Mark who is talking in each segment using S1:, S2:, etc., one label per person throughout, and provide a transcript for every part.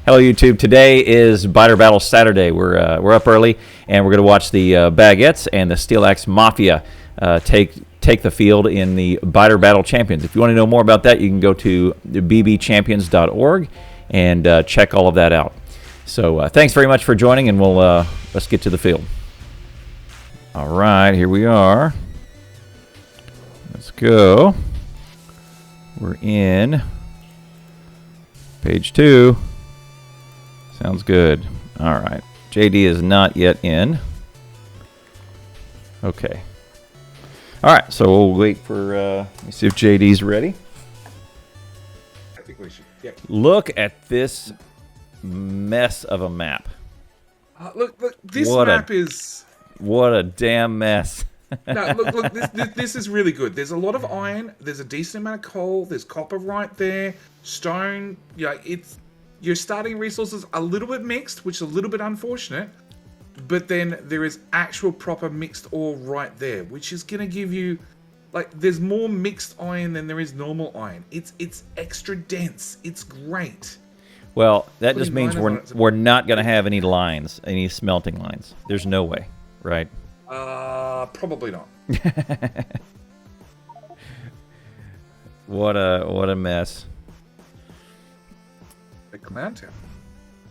S1: Hello, YouTube. Today is Biter Battle Saturday. We're up early, and we're going to watch the Baguettes and the Steel Axe Mafia take the field in the Biter Battle Champions. If you want to know more about that, you can go to bbchampions.org and check all of that out. So thanks very much for joining, and we'll let's get to the field. All right, here we are. Let's go. We're in page 2. Sounds good. All right. JD is not yet in. Okay. All right. So we'll wait for. Let me see if JD's ready.
S2: I think we should. Yep.
S1: Look at this mess of a map.
S2: Look. This map is.
S1: What a damn mess.
S2: No, look. This is really good. There's a lot of iron. There's a decent amount of coal. There's copper right there. Stone. Yeah, it's. Your starting resources are a little bit mixed, which is a little bit unfortunate. But then there is actual proper mixed ore right there, which is going to give you, like, there's more mixed iron than there is normal iron. It's extra dense. It's great.
S1: Well, that just means we're not going to have any lines, any smelting lines. There's no way, right?
S2: Probably not.
S1: What a mess.
S2: Command tab.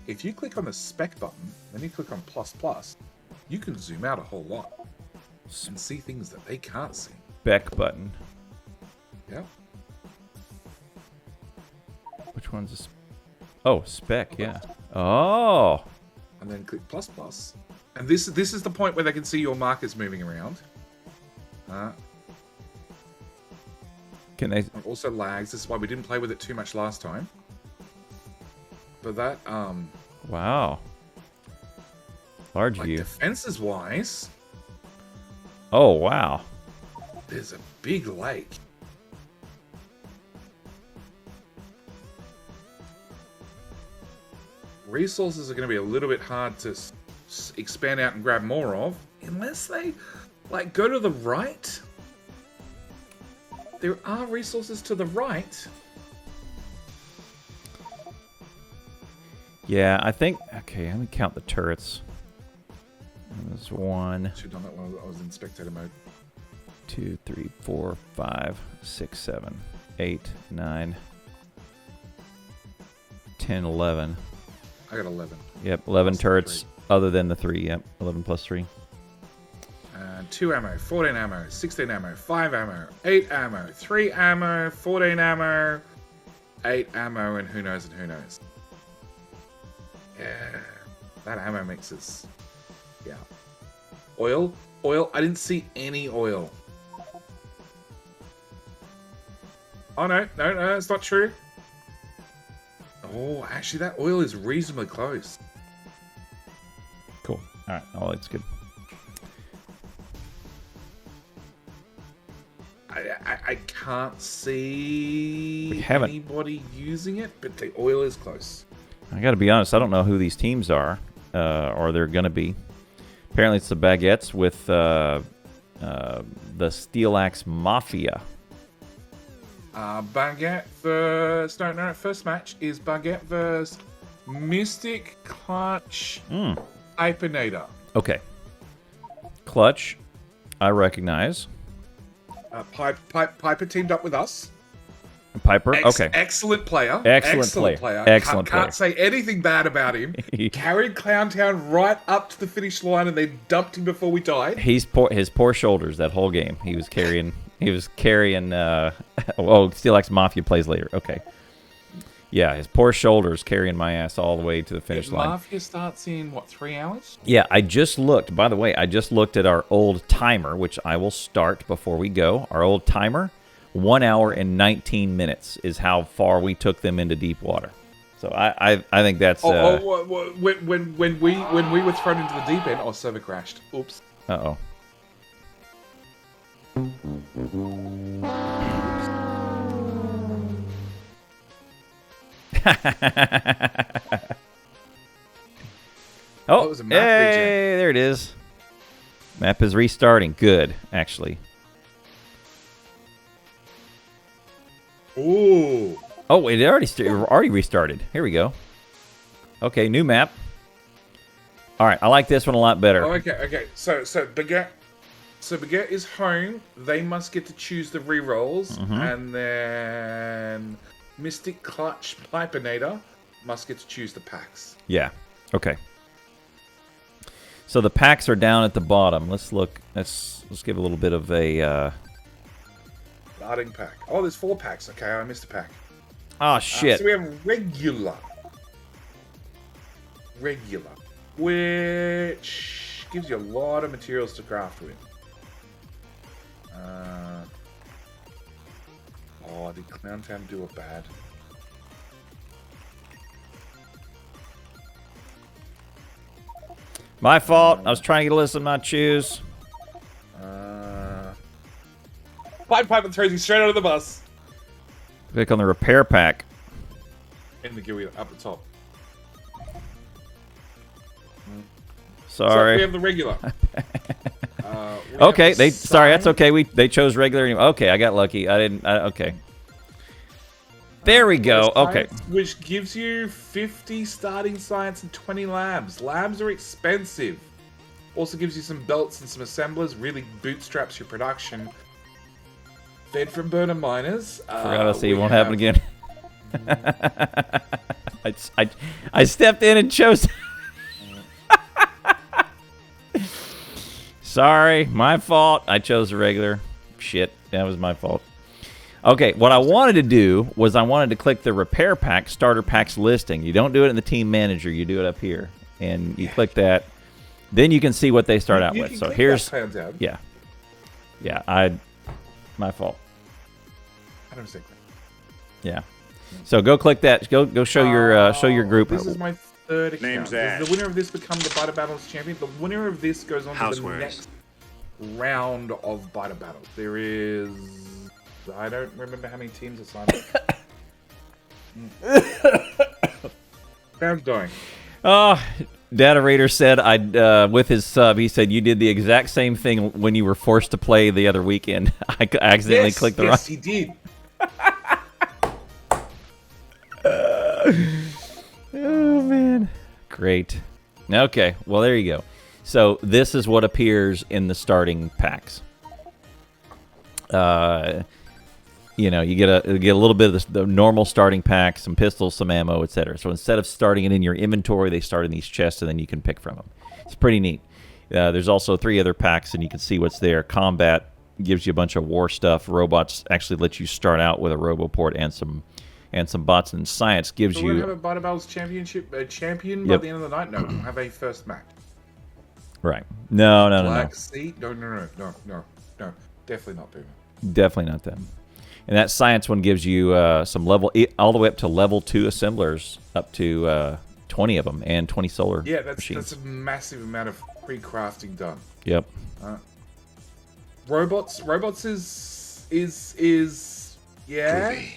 S2: If you click on the spec button, then you click on ++, you can zoom out a whole lot and see things that they can't see.
S1: Spec button.
S2: Yeah.
S1: Which one's a Oh, spec, yeah. Oh.
S2: And then click ++. And this is the point where they can see your markers moving around.
S1: Can they?
S2: It also lags. This is why we didn't play with it too much last time. But that,
S1: wow. Large
S2: like
S1: view.
S2: Defenses wise.
S1: Oh, wow.
S2: There's a big lake. Resources are going to be a little bit hard to expand out and grab more of, unless they, like, go to the right. There are resources to the right.
S1: Yeah, I think. Okay, let me count the turrets. There's 1.
S2: Should have done that when I was in spectator mode.
S1: 2, 3, 4, 5, 6, 7, 8, 9, 10, 11.
S2: I got 11.
S1: Yep, 11
S2: Plus
S1: turrets other than the 3. Yep, 11 plus 3.
S2: 2 ammo, 14 ammo, 16 ammo, 5 ammo, 8 ammo, 3 ammo, 14 ammo, 8 ammo, and who knows and who knows. Yeah, that ammo mix is, yeah. Oil, I didn't see any oil. Oh no, it's not true. Oh, actually that oil is reasonably close.
S1: Cool. All right, oh, it's good.
S2: I can't see anybody using it, but the oil is close.
S1: I got to be honest, I don't know who these teams are, or they're going to be. Apparently it's the Baguettes with the Steel Axe Mafia.
S2: Baguette versus... No, first match is Baguette versus MysticClutchPipe.
S1: Okay. Clutch, I recognize.
S2: Piper teamed up with us.
S1: Piper, okay.
S2: Excellent player.
S1: Excellent player.
S2: Can't say anything bad about him. Carried Clowntown right up to the finish line, and they dumped him before we died.
S1: His poor shoulders that whole game. He was carrying. Oh, Steel Axe Mafia plays later. Okay. Yeah, his poor shoulders carrying my ass all the way to the finish line.
S2: Mafia starts in, what, 3 hours?
S1: Yeah, I just looked. By the way, I just looked at our old timer, which I will start before we go. Our old timer, 1 hour and 19 minutes is how far we took them into deep water. So I think that's...
S2: When we were thrown into the deep end, our server crashed. Oops.
S1: Uh-oh. Oh,
S2: was a map regen.
S1: There it is. Map is restarting. Good, actually.
S2: Ooh.
S1: Oh, it already restarted. Here we go. Okay, new map. All right, I like this one a lot better.
S2: Oh, okay. So Baguette. So Baguette is home. They must get to choose the rerolls, and then MysticClutchPipe must get to choose the packs.
S1: Yeah. Okay. So the packs are down at the bottom. Let's look. Let's give a little bit of a.
S2: Starting pack. Oh, there's 4 packs. Okay, I missed a pack.
S1: Oh shit.
S2: So we have regular, which gives you a lot of materials to craft with. Did Clowntown do a bad?
S1: My fault. I was trying to get a list of my choose.
S2: Pipe throws you straight out of the bus.
S1: Click on the repair pack.
S2: In the GUI up the top.
S1: Sorry.
S2: So we have the regular.
S1: Okay, that's okay. They chose regular. Okay, I got lucky. Okay. There we go. Okay.
S2: Which gives you 50 starting science and 20 labs. Labs are expensive. Also gives you some belts and some assemblers. Really bootstraps your production. Fed from burner miners.
S1: Forgot to see. It won't happen again. I stepped in and chose. Sorry, my fault. I chose a regular. Shit, that was my fault. Okay, what I wanted to do was I wanted to click the repair pack starter packs listing. You don't do it in the team manager. You do it up here, and you click that. Then you can see what they start out with. So here's yeah. My fault.
S2: I don't think.
S1: Yeah. So go click that. Go show your group.
S2: This is my third account. Does the winner of this become the Biter Battles champion? The winner of this goes on to the next round of Biter Battles. There is... I don't remember how many teams are signed up. Crown's dying.
S1: Oh, Data Raider said, with his sub, he said, you did the exact same thing when you were forced to play the other weekend. I accidentally clicked the wrong...
S2: Yes, he did.
S1: Oh, man. Great. Okay, well, there you go. So this is what appears in the starting packs. You get a little bit of the normal starting pack, some pistols, some ammo, etc. So instead of starting it in your inventory, they start in these chests, and then you can pick from them. It's pretty neat. There's also 3 other packs, and you can see what's there. Combat gives you a bunch of war stuff. Robots actually let you start out with a roboport and some bots. And science gives you...
S2: We're going to have a Biter Battles championship champion by the end of the night? No, we'll have a first match.
S1: Right. No.
S2: Black Sea? No. Definitely not them.
S1: Definitely not them. And that science one gives you some level, all the way up to level 2 assemblers, up to 20 of them, and 20 solar machines.
S2: That's a massive amount of pre-crafting done.
S1: Yep.
S2: Robots is yeah.
S3: Groovy.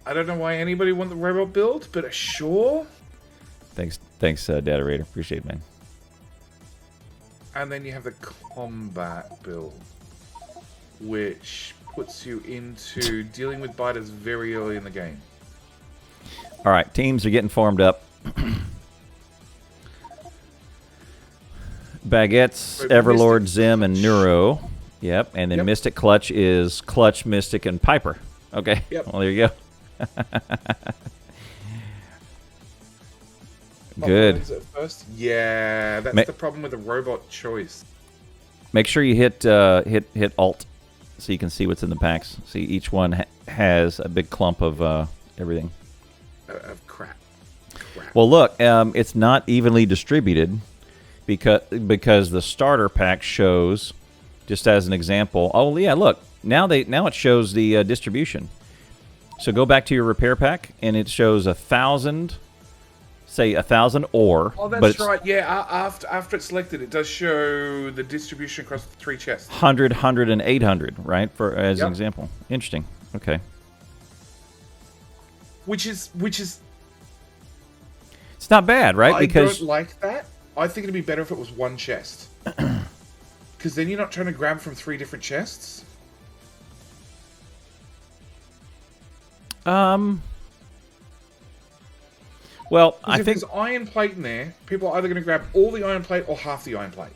S2: I don't know why anybody want the robot build, but sure.
S1: Thanks, Data Raider. Appreciate it, man.
S2: And then you have the combat build, which puts you into dealing with biters very early in the game.
S1: All right, teams are getting formed up. Baguettes, everLord, Zim, and Neuro. Yep, and then Mystic Clutch is Clutch, Mystic, and Piper. Okay, well, there you go. Good.
S2: First? Yeah, that's the problem with the robot choice.
S1: Make sure you hit Alt so you can see what's in the packs. See, each one has a big clump of everything.
S2: Of crap.
S1: Well, look, it's not evenly distributed because the starter pack shows, just as an example. Oh yeah, look, now it shows the distribution. So go back to your repair pack, and it shows 1,000. Say 1,000 ore.
S2: Oh, that's right. Yeah, after it's selected, it does show the distribution across the 3 chests.
S1: 100, 100, and 800, right? As an example. Interesting. Okay.
S2: Which is.
S1: It's not bad, right?
S2: I don't like that. I think it'd be better if it was 1 chest. Because then you're not trying to grab from 3 different chests.
S1: Well,
S2: Because if there's iron plate in there, people are either going to grab all the iron plate or half the iron plate.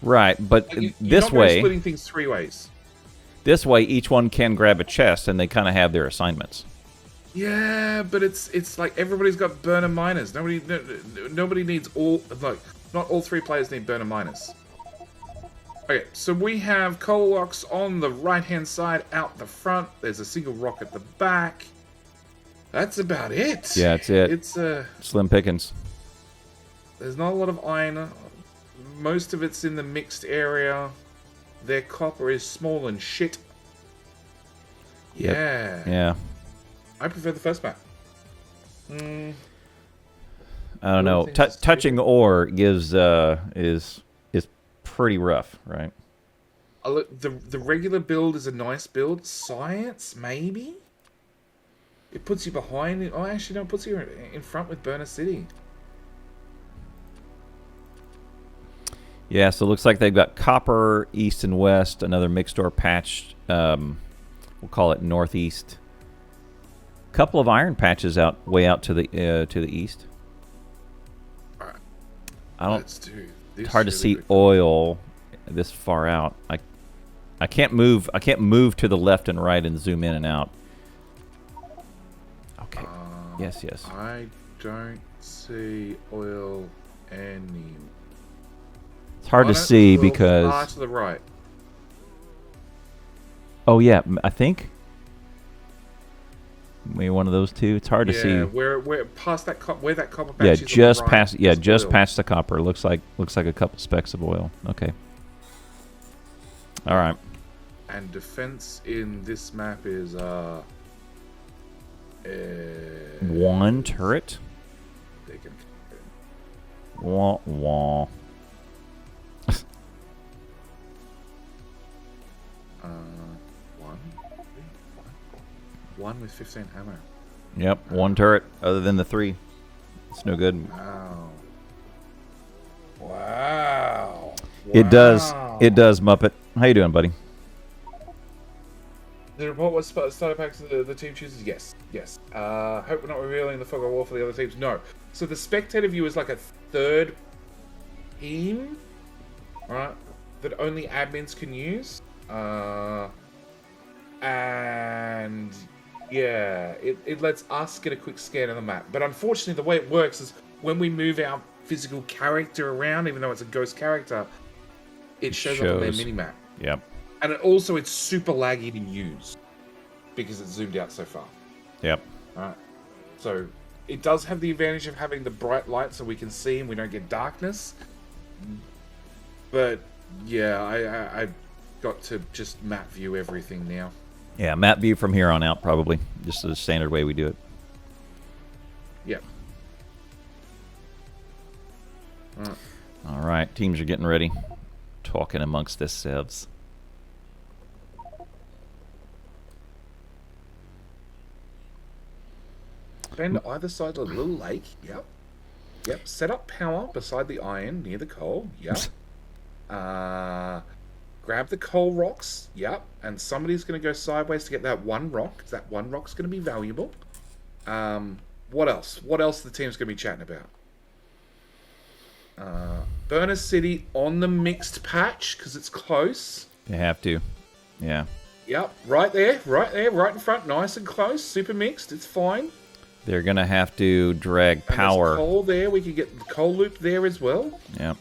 S1: Right, but
S2: Like
S1: this
S2: not really
S1: way,
S2: splitting things 3 ways.
S1: this way, each one can grab a chest, and they kind of have their assignments.
S2: Yeah, but it's like everybody's got burner miners. Nobody needs all, like, not all 3 players need burner miners. Okay, so we have coal rocks on the right-hand side out the front. There's a single rock at the back. That's about it.
S1: Yeah, that's it.
S2: It's
S1: Slim pickings.
S2: there's not a lot of iron. Most of it's in the mixed area. Their copper is small and shit.
S1: Yep.
S2: Yeah.
S1: Yeah.
S2: I prefer the first map.
S1: I don't know. Touching ore gives is pretty rough, right?
S2: The regular build is a nice build. Science, maybe? It puts you behind it. Oh, actually, no, it puts you in front with Burner City.
S1: Yeah, so it looks like they've got copper east and west, another mixed ore patch. We'll call it northeast. Couple of iron patches way out to the east.
S2: Alright.
S1: I don't.
S2: Let's do this.
S1: It's hard to see oil this far out. I can't move. I can't move to the left and right and zoom in and out. Okay. Yes.
S2: I don't see oil anywhere.
S1: It's hard to see because.
S2: Far to the right.
S1: Oh yeah, I think. Maybe one of those two. It's hard to see.
S2: Yeah, where past that where that copper patch
S1: Yeah,
S2: is
S1: just
S2: on the right,
S1: past. Yeah, just
S2: oil.
S1: past the copper. Looks like a couple specks of oil. Okay. All right.
S2: And defense in this map is
S1: One turret.
S2: they can
S1: Wah wah.
S2: one with 15 ammo.
S1: Yep, one turret. Other than the 3, it's no good.
S2: Wow.
S1: It does. It does, Muppet. How you doing, buddy?
S2: The report was starter packs the team chooses. Yes. Hope we're not revealing the fog of war for the other teams. No. So the spectator view is like a third team, right? That only admins can use. And yeah, it lets us get a quick scan of the map. But unfortunately, the way it works is when we move our physical character around, even though it's a ghost character, it shows up on their mini-map.
S1: Yep.
S2: And it's super laggy to use because it's zoomed out so far.
S1: Yep.
S2: Alright. So it does have the advantage of having the bright light so we can see and we don't get darkness. But yeah, I got to just map view everything now.
S1: Yeah, map view from here on out, probably. Just the standard way we do it.
S2: Yep.
S1: All right, teams are getting ready. Talking amongst themselves.
S2: Bend either side of a little lake. Yep. Set up power beside the iron near the coal. Yep. Grab the coal rocks. Yep. And somebody's going to go sideways to get that one rock, because that one rock's going to be valuable. What else? What else the team's going to be chatting about? Burner City on the mixed patch, because it's close.
S1: They have to. Yeah.
S2: Yep. Right there. Right in front. Nice and close. Super mixed. It's fine.
S1: They're going to have to drag power.
S2: And there's coal there. We could get the coal loop there as well.
S1: Yep.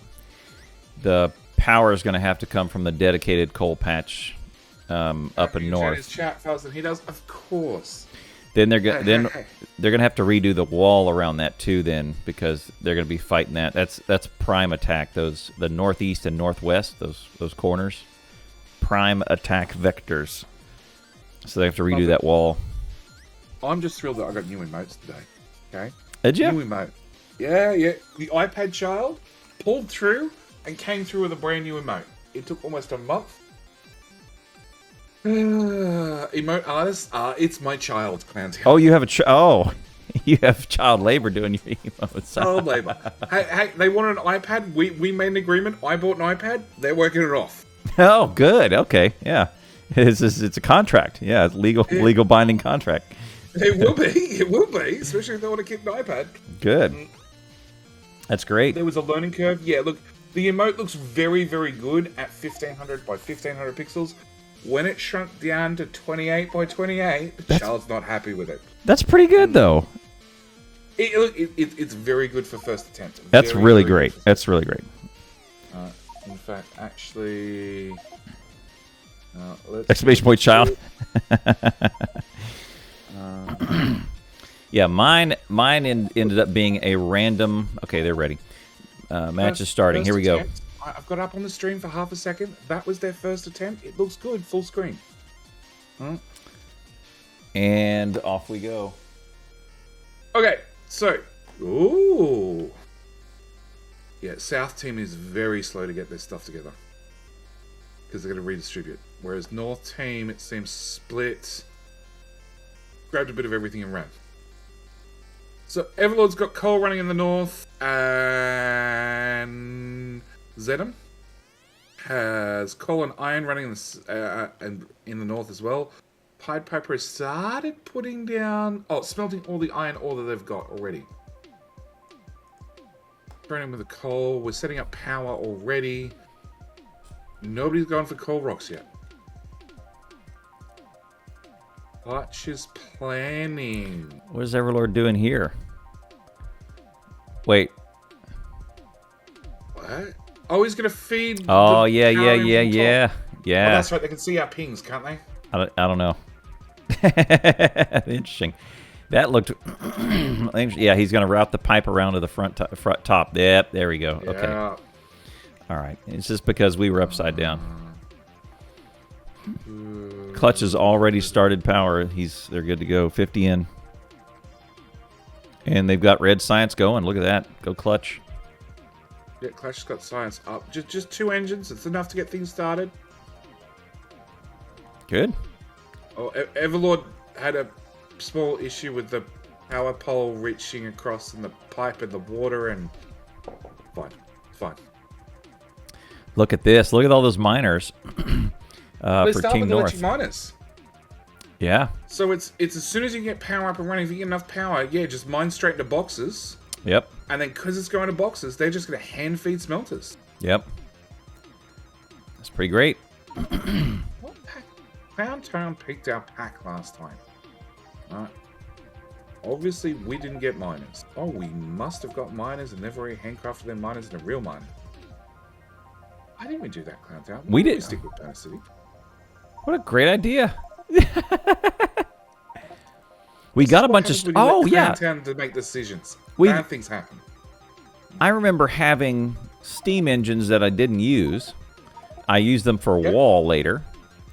S1: The power is going to have to come from the dedicated coal patch up in north.
S2: His chat, fellas, and he does, of course.
S1: Then they're going to have to redo the wall around that too. Then because they're going to be fighting that. That's prime attack. The northeast and northwest. Those corners. Prime attack vectors. So they have to redo that wall.
S2: I'm just thrilled that I got new emotes today. Okay.
S1: Did you?
S2: New emote. Yeah. The iPad child pulled through and came through with a brand new emote. It took almost a month. Emote artist. It's my child, Clancy.
S1: Oh, you have you have child labor doing your emotes.
S2: Child labor. hey, they wanted an iPad. We made an agreement. I bought an iPad. They're working it off.
S1: Oh, good. Okay. Yeah. It's a contract. Yeah, it's legal binding contract.
S2: It will be. It will be, especially if they want to keep an iPad.
S1: Good. That's great.
S2: There was a learning curve. Yeah, look, the emote looks very, very good at 1500 by 1500 pixels. When it shrunk down to 28 by 28, Charles not happy with it.
S1: That's pretty good, though.
S2: It's very good for first attempt.
S1: That's
S2: very,
S1: really
S2: very
S1: great. That's really great.
S2: In fact, actually, let's
S1: Exclamation point, child. Yeah, mine ended up being a random. Okay, they're ready. Match is starting. Here we go.
S2: I've got up on the stream for half a second. That was their first attempt. It looks good, full screen.
S1: And off we go.
S2: Okay, so, ooh, yeah. South team is very slow to get their stuff together because they're going to redistribute. Whereas North team, it seems split. Grabbed a bit of everything and ran. So everLord's got coal running in the north, and Zedham has coal and iron running in the north as well. PiedPiper has started putting down, smelting all the iron ore that they've got already. Burning with the coal. We're setting up power already. Nobody's gone for coal rocks yet. Clutch is planning.
S1: What is everLord doing here? Wait.
S2: What? Oh, he's gonna feed.
S1: Oh,
S2: the
S1: yeah.
S2: power in from top.
S1: Yeah.
S2: Oh, that's right. They can see our pings, can't they?
S1: I don't know. Interesting. That looked. Yeah, he's going to route the pipe around to the front top. Yep, there we go.
S2: Yeah.
S1: Okay. All right. It's just because we were upside down. Clutch has already started power. They're good to go. 50 in. And they've got red science going. Look at that. Go Clutch.
S2: Yeah, Clutch's got science up. Just 2 engines. It's enough to get things started.
S1: Good.
S2: Oh, everLord had a small issue with the power pole reaching across in the pipe and the water, and fine.
S1: Look at this. Look at all those miners for Team North.
S2: Electric miners.
S1: Yeah.
S2: So it's as soon as you get power up and running, if you get enough power, just mine straight into boxes.
S1: Yep.
S2: And then because it's going to boxes, they're just going to hand feed smelters.
S1: Yep. That's pretty great.
S2: What pack? Crown Town picked our pack last time. Right. Obviously, we didn't get miners. Oh, we must have got miners and they've already handcrafted their miners in a real mine. Why didn't we do that, Crown Town?
S1: We did.
S2: Stick with Banner City.
S1: What a great idea. We got a bunch of...
S2: Crown Town to make decisions. Bad things happen.
S1: I remember having steam engines that I didn't use. I used them for a wall later.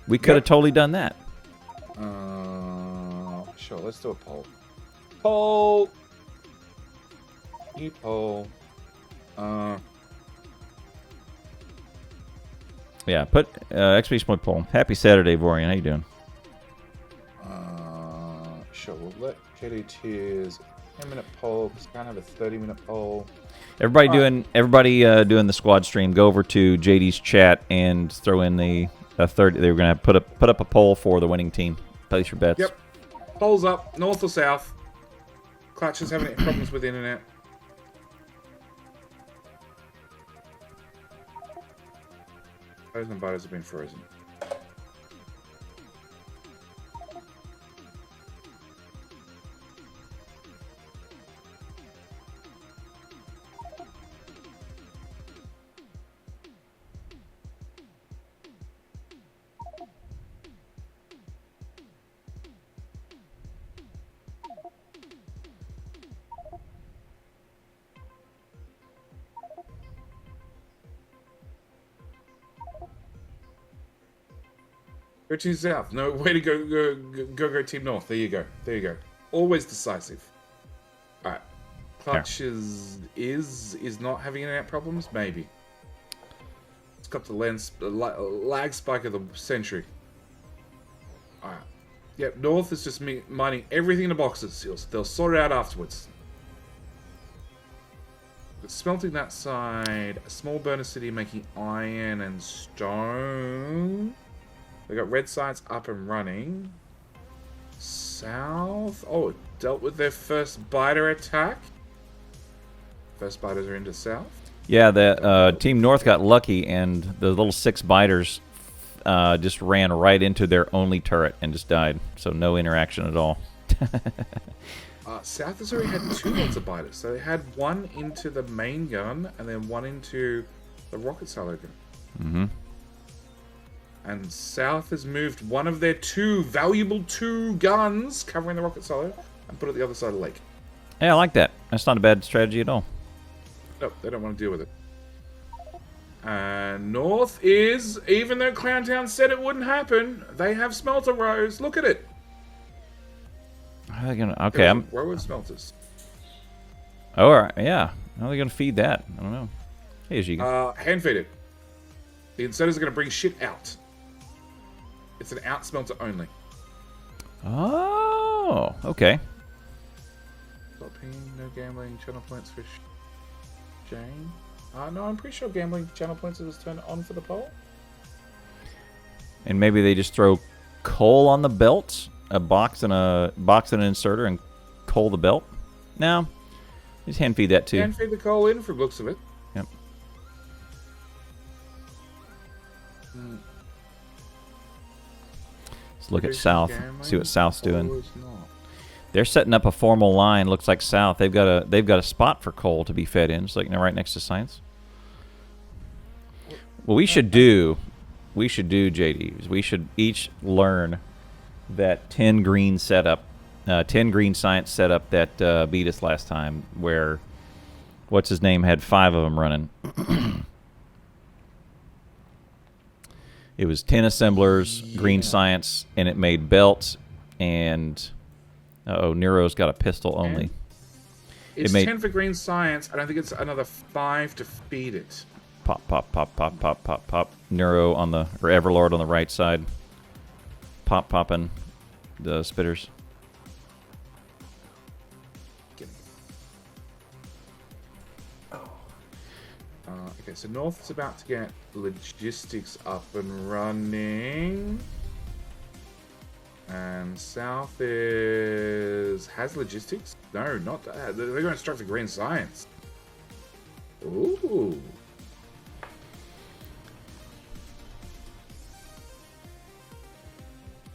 S1: We could have totally done that.
S2: Sure, let's do a poll. Poll! New poll.
S1: Yeah, put exclamation point poll. Happy Saturday, Vorian. How you doing?
S2: Sure, we'll let Kitty Tears 10-minute poll because we can't have a 30-minute poll.
S1: Everybody doing the squad stream. Go over to JD's chat and throw in the third. They were going to put up a poll for the winning team. Place your bets.
S2: Yep. Polls up, north or south. Clutch is having problems with the internet. Those inviters have been frozen. Go Team South. No, way to go Team North. There you go. Always decisive. Alright. Clutch is not having internet problems? Maybe. It's got the lag spike of the century. Alright. Yep, North is just mining everything in the boxes. They'll sort it out afterwards. But smelting that side. A small burner city making iron and stone. We got red sites up and running. South. Oh, it dealt with their first biter attack. First biters are into South.
S1: Yeah, the Team North got lucky, and the little 6 biters just ran right into their only turret and just died. So no interaction at all.
S2: South has already had 2 lots of biters. So they had one into the main gun and then one into the rocket silo gun.
S1: Mm-hmm.
S2: And South has moved one of their 2 valuable 2 guns covering the rocket silo and put it the other side of the lake.
S1: Yeah, I like that. That's not a bad strategy at all.
S2: Nope, they don't want to deal with it. And North is, even though Clowntown said it wouldn't happen, they have smelter rows. Look at it.
S1: How are they gonna? Okay, I'm.
S2: Row of smelters.
S1: Oh, all right, yeah. How are they gonna feed that? I don't know. Hey, as you go.
S2: Hand feed it. The inserters are going to bring shit out. It's an out smelter only.
S1: Oh, okay.
S2: Stopping, no gambling, channel points for Jane. No, I'm pretty sure gambling channel points is turned on for the poll.
S1: And maybe they just throw coal on the belt, a box and an inserter, and coal the belt. No, just hand feed that too.
S2: Hand feed the coal in, from looks of it.
S1: Yep. Let's look at South. See what South's doing. They're setting up a formal line. Looks like South. They've got a spot for coal to be fed in. It's like right next to Science. What we should do, JD, is we should each learn that 10 green setup, 10 green Science setup that beat us last time, where what's his name had 5 of them running. It was 10 assemblers, green Science, and it made belts, and Nero's got a pistol only.
S2: It's 10 for green Science. I don't think it's another 5 to feed it.
S1: Pop, pop, pop, pop, pop, pop, pop. Nero on the, or everLord on the right side. Popping the spitters.
S2: Okay, so North is about to get logistics up and running. And South has logistics? No, not that. They're going to strike the green Science. Ooh.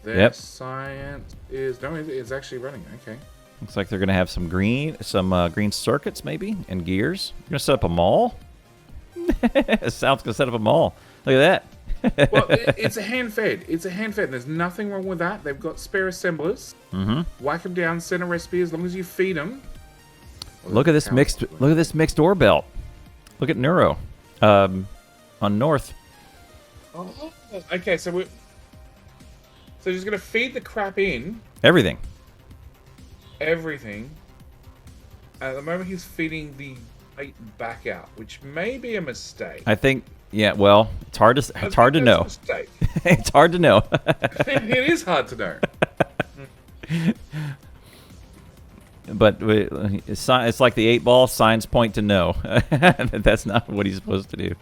S2: Their Science is... No, it's actually running. Okay.
S1: Looks like they're going to have some green circuits maybe, and gears. You're going to set up a mall? South's going to set up a mall. Look at
S2: that. Well, it's a hand fed. It's a hand fed. There's nothing wrong with that. They've got spare assemblers.
S1: Mm-hmm.
S2: Whack them down, send a recipe as long as you feed them.
S1: Look at this mixed. Look at this mixed ore belt. Look at Neuro, on North.
S2: Oh, okay. So just gonna feed the crap in.
S1: Everything.
S2: At the moment, he's feeding the bait back out, which may be a mistake.
S1: I think. Yeah. Well, it's hard to know. It's hard to know.
S2: It is hard to know.
S1: But it's like the 8-ball, signs point to no. That's not what he's supposed to do.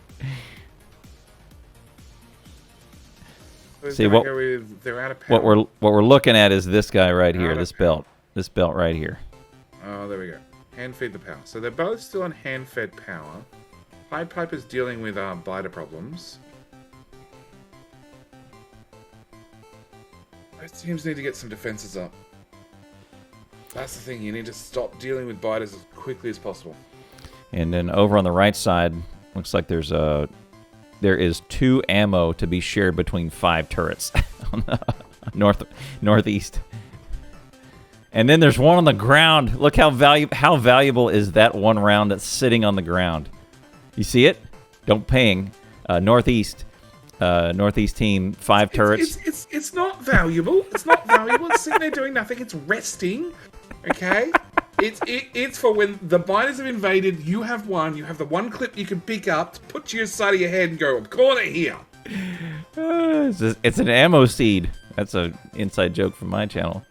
S1: See what we're looking at is this guy right here, this belt right here.
S2: Oh, there we go. Hand feed the power. So they're both still on hand fed power. PiedPiper's dealing with biter problems. Both teams need to get some defenses up. That's the thing. You need to stop dealing with biters as quickly as possible.
S1: And then over on the right side, looks like there is 2 ammo to be shared between 5 turrets on the northeast. And then there's one on the ground. Look how valuable is that one round that's sitting on the ground. You see it? Don't ping. Northeast team, 5 turrets.
S2: It's not valuable. It's not valuable. It's sitting there doing nothing. It's resting. Okay? It's for when the biters have invaded, you have one. You have the one clip you can pick up to put to your side of your head and go, I'm calling it here.
S1: It's an ammo seed. That's an inside joke from my channel.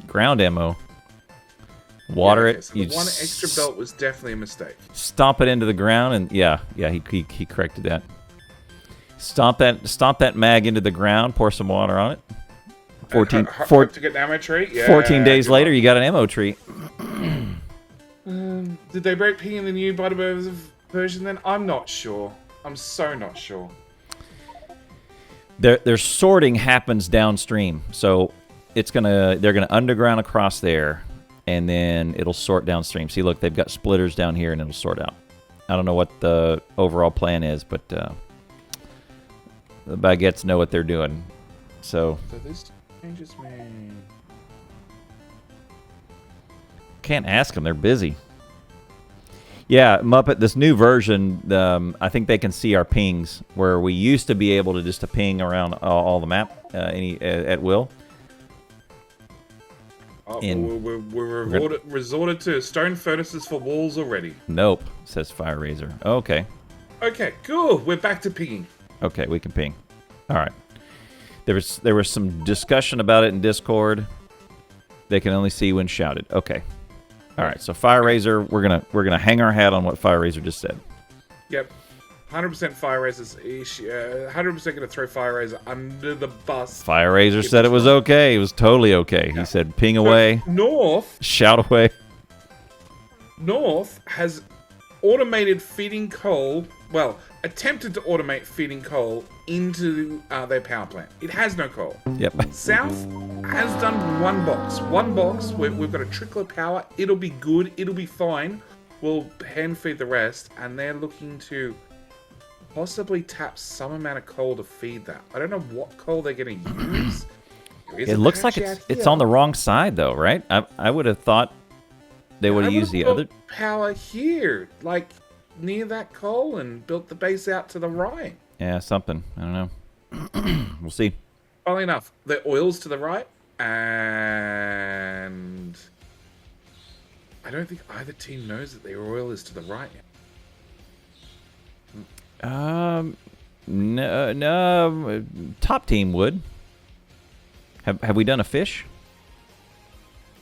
S1: Ground ammo. Water it.
S2: So the one extra belt was definitely a mistake.
S1: Stomp it into the ground, and he corrected that. Stomp that mag into the ground. Pour some water on it.
S2: Hope to get an ammo treat. Yeah,
S1: 14 days later, you got an ammo treat.
S2: Did they break ping in the new Butterbird version then? I'm not sure. I'm so not sure.
S1: Their sorting happens downstream, so they're gonna underground across there, and then it'll sort downstream. See, look, they've got splitters down here, and it'll sort out. I don't know what the overall plan is, but the Baguettes know what they're doing. So
S2: this changes me.
S1: Can't ask them; they're busy. Yeah, Muppet, this new version, I think they can see our pings, where we used to be able to just to ping around all the map at will.
S2: We're resorted to stone furnaces for walls already.
S1: Nope, says Fire Razor. Okay.
S2: Okay, cool. We're back to pinging.
S1: Okay, we can ping. All right. There was some discussion about it in Discord. They can only see when shouted. Okay. All right, so Fire Razor, we're gonna hang our hat on what Fire Razor just said.
S2: Yep, 100% Fire Razor's 100% gonna throw Fire Razor under the bus.
S1: Fire Razor said it was okay. It was totally okay. Yeah. He said, "Ping away."
S2: North,
S1: shout away.
S2: North has automated feeding coal. Well, attempted to automate feeding coal into their power plant. It has no coal.
S1: Yep.
S2: South has done one box. One box. We've got a trickle of power. It'll be good. It'll be fine. We'll hand feed the rest, and they're looking to possibly tap some amount of coal to feed that. I don't know what coal they're going to use.
S1: It looks like it's on the wrong side, though, right? I would have thought they would have used the other
S2: power here, like near that coal, and built the base out to the right.
S1: Yeah, something. I don't know. We'll see.
S2: Funnily enough, the oil's to the right, and I don't think either team knows that their oil is to the right yet.
S1: No. Top team would. Have we done a fish?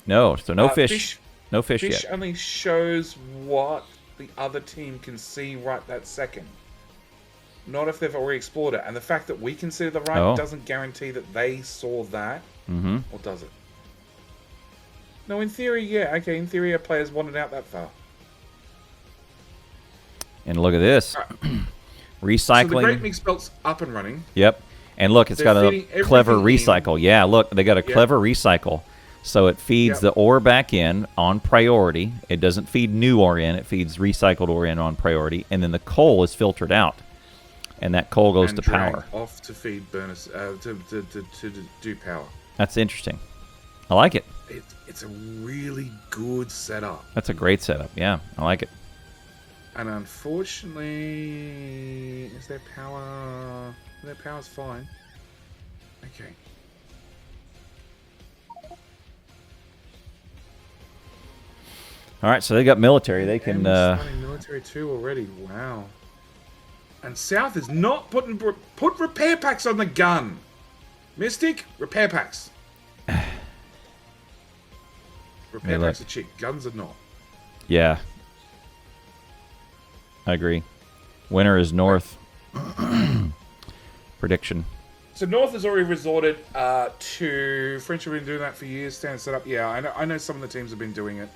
S1: No, so no fish. No fish yet.
S2: Fish only shows what the other team can see right that second. Not if they've already explored it. And the fact that we can see to the right doesn't guarantee that they saw that.
S1: Mm-hmm.
S2: Or does it? No, in theory, yeah. Okay, in theory, our players wanted out that far.
S1: And look at this. Recycling.
S2: So the Great Mix Belt's up and running.
S1: Yep. And look, it's got a clever recycle. Yeah, look, they got a clever recycle. So it feeds the ore back in on priority. It doesn't feed new ore in. It feeds recycled ore in on priority. And then the coal is filtered out. And that coal goes to power.
S2: Off to feed burners, to do power.
S1: That's interesting. I like it.
S2: It's a really good setup.
S1: That's a great setup. Yeah, I like it.
S2: And unfortunately, is their power... Their power's fine. Okay.
S1: All right, so they got military. They can...
S2: military too already. Wow. And South is not put repair packs on the gun. Mystic, repair packs. Repair packs are cheap. Guns are not.
S1: Yeah. I agree. Winner is North. Prediction.
S2: So North has already resorted to... French have been doing that for years. Standard setup. Yeah, I know some of the teams have been doing it.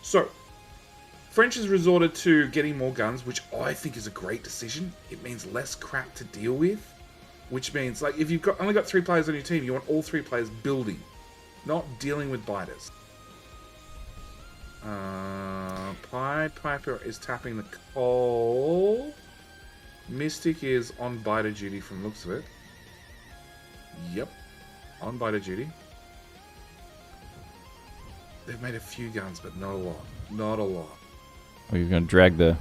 S2: So... French has resorted to getting more guns, which I think is a great decision. It means less crap to deal with. Which means, like, if you've only got 3 players on your team, you want all 3 players building, not dealing with biters. Piper is tapping the coal. Mystic is on biter duty from the looks of it. Yep, on biter duty. They've made a few guns, but not a lot. Not a lot.
S1: Oh, you're gonna drag the.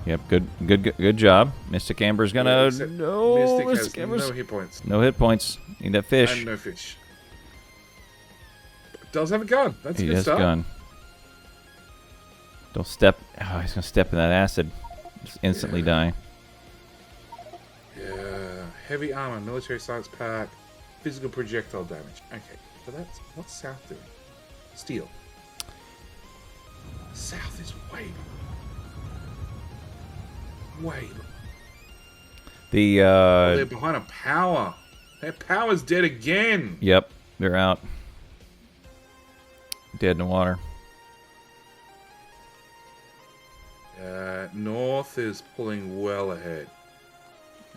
S1: Yep, good job. mysticamber's gonna. No,
S2: Mystic has no hit points.
S1: No hit points. Need that fish.
S2: And no fish. But does have a gun. That's a good
S1: start. He has a gun. Don't step. Oh, he's gonna step in that acid. Just instantly die.
S2: Yeah. Heavy armor, military science pack, physical projectile damage. Okay, so that's what's South doing? Steel. South is way better. Way better.
S1: The
S2: they're behind a power. Their power's dead again.
S1: Yep, they're out. Dead in the water.
S2: North is pulling well ahead.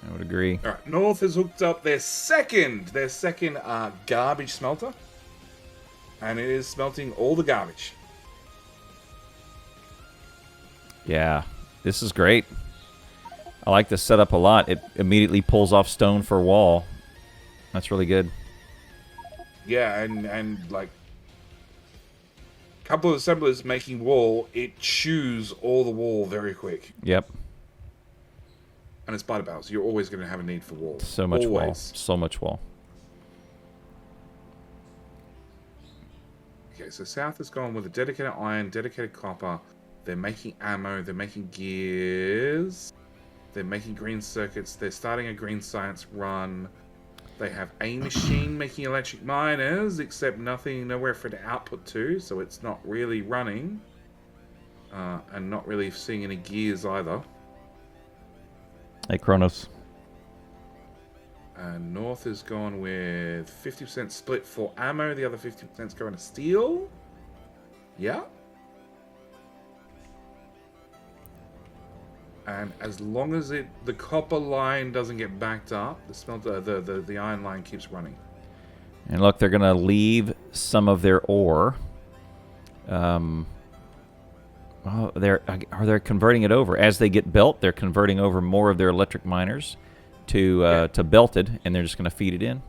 S1: I would agree.
S2: All right, North has hooked up their second garbage smelter, and it is smelting all the garbage.
S1: Yeah, this is great. I like this setup a lot. It immediately pulls off stone for wall. That's really good.
S2: Yeah, and like a couple of assemblers making wall, it chews all the wall very quick.
S1: Yep.
S2: And it's spider battles. You're always going to have a need for wall.
S1: So much wall. So much wall.
S2: Okay, so South has gone with a dedicated iron, dedicated copper. They're making ammo. They're making gears. They're making green circuits. They're starting a green science run. They have a machine making electric miners, except nowhere for it to output to, so it's not really running. And not really seeing any gears either.
S1: Hey, Kronos.
S2: North has gone with 50% split for ammo. The other 50% is going to steel. Yeah. And as long as the copper line doesn't get backed up, the iron line keeps running.
S1: And look, they're going to leave some of their ore. They're converting it over as they get built. They're converting over more of their electric miners to belted, and they're just going to feed it in.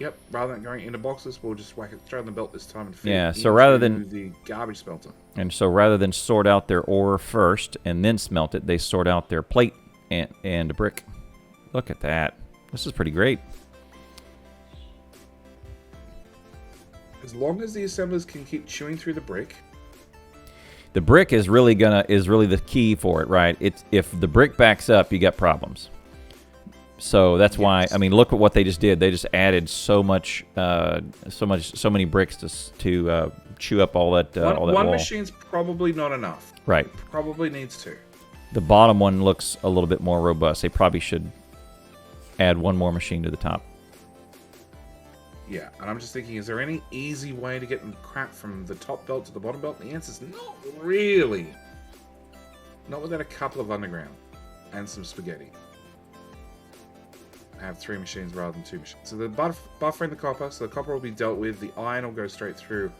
S2: Yep. Rather than going into boxes, we'll just whack it straight on the belt this time and feed
S1: Yeah.
S2: it
S1: So rather
S2: into
S1: than
S2: the garbage smelter.
S1: And so rather than sort out their ore first and then smelt it, they sort out their plate and brick. Look at that. This is pretty great.
S2: As long as the assemblers can keep chewing through the brick.
S1: The brick is really the key for it, right? If the brick backs up, you got problems. So that's why, I mean, look at what they just did. They just added so many bricks to chew up all that
S2: One
S1: wall.
S2: machine's probably not enough.
S1: Right.
S2: Probably needs two.
S1: The bottom one looks a little bit more robust. They probably should add one more machine to the top.
S2: Yeah, and I'm just thinking, is there any easy way to get crap from the top belt to the bottom belt? The answer's not really. Not without a couple of underground and some spaghetti. I have 3 machines rather than 2 machines. So the buffering the copper, so the copper will be dealt with. The iron will go straight through.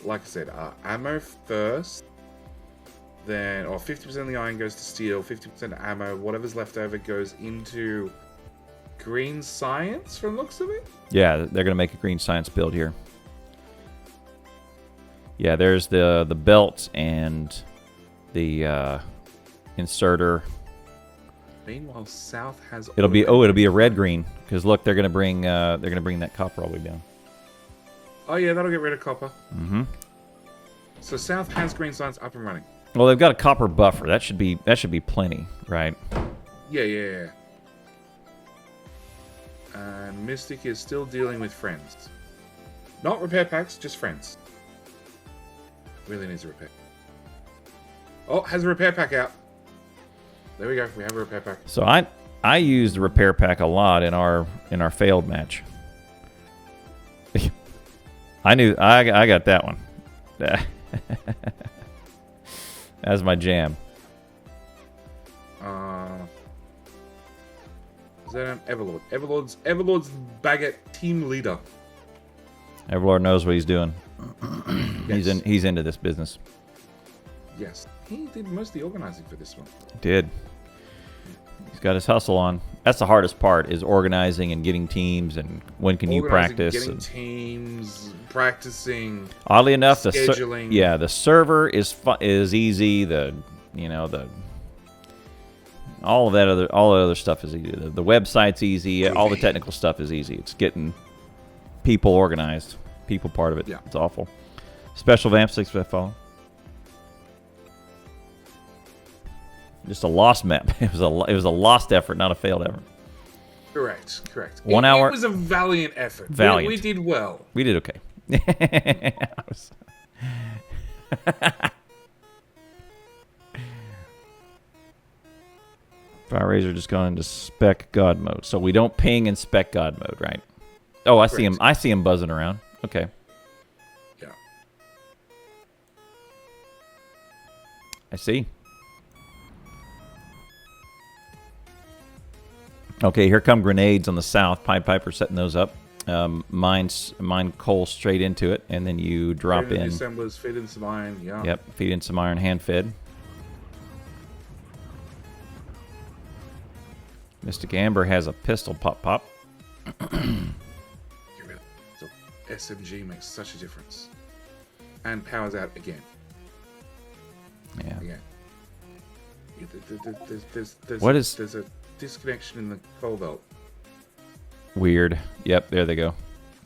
S2: Like I said, ammo first. Then, 50% of the iron goes to steel, 50% ammo. Whatever's left over goes into green science, from the looks of it.
S1: Yeah, they're going to make a green science build here. Yeah, there's the belt and the inserter.
S2: Meanwhile, South has.
S1: It'll be a red green because look, they're going to bring that copper all the way down.
S2: Oh yeah, that'll get rid of copper.
S1: Mm-hmm.
S2: So South has green science up and running.
S1: Well, they've got a copper buffer. That should be plenty, right?
S2: Yeah. And Mystic is still dealing with friends. Not repair packs, just friends. Really needs a repair. Oh, has a repair pack out. There we go. We have a repair pack.
S1: So I used the repair pack a lot in our failed match. I got that one. That's my jam.
S2: Is that an everLord? everLord's Baguette team leader.
S1: everLord knows what he's doing.
S2: Yes.
S1: He's into this business.
S2: Yes. He did most of the organizing for this one.
S1: Did. He's got his hustle on. That's the hardest part, is organizing and getting teams and when can you practice.
S2: Getting teams, practicing.
S1: Oddly enough,
S2: scheduling.
S1: the server is easy. All the other stuff is easy. The website's easy. All the technical stuff is easy. It's getting people organized. People part of it.
S2: Yeah.
S1: It's awful. Special Vamp 6 follow. Just a lost map. It was a lost effort, not a failed effort.
S2: Correct.
S1: 1 hour.
S2: It was a valiant effort.
S1: Valiant.
S2: We did well.
S1: We did okay. Fire Razor just gone into spec God mode. So we don't ping in spec God mode, right? Oh, I see him.
S2: Correct.
S1: I see him buzzing around. Okay.
S2: Yeah.
S1: I see. Okay, here come grenades on the south. Pied setting those up. Mine coal straight into it, and then you drop in.
S2: Assemblers, feed in some iron. Yeah.
S1: Yep, feed in some iron, hand fed. mysticamber has a pistol pop.
S2: Get rid of it. So SMG makes such a difference, and powers out again.
S1: Yeah.
S2: Again. There's a disconnection in the coal belt.
S1: Weird. Yep, there they go.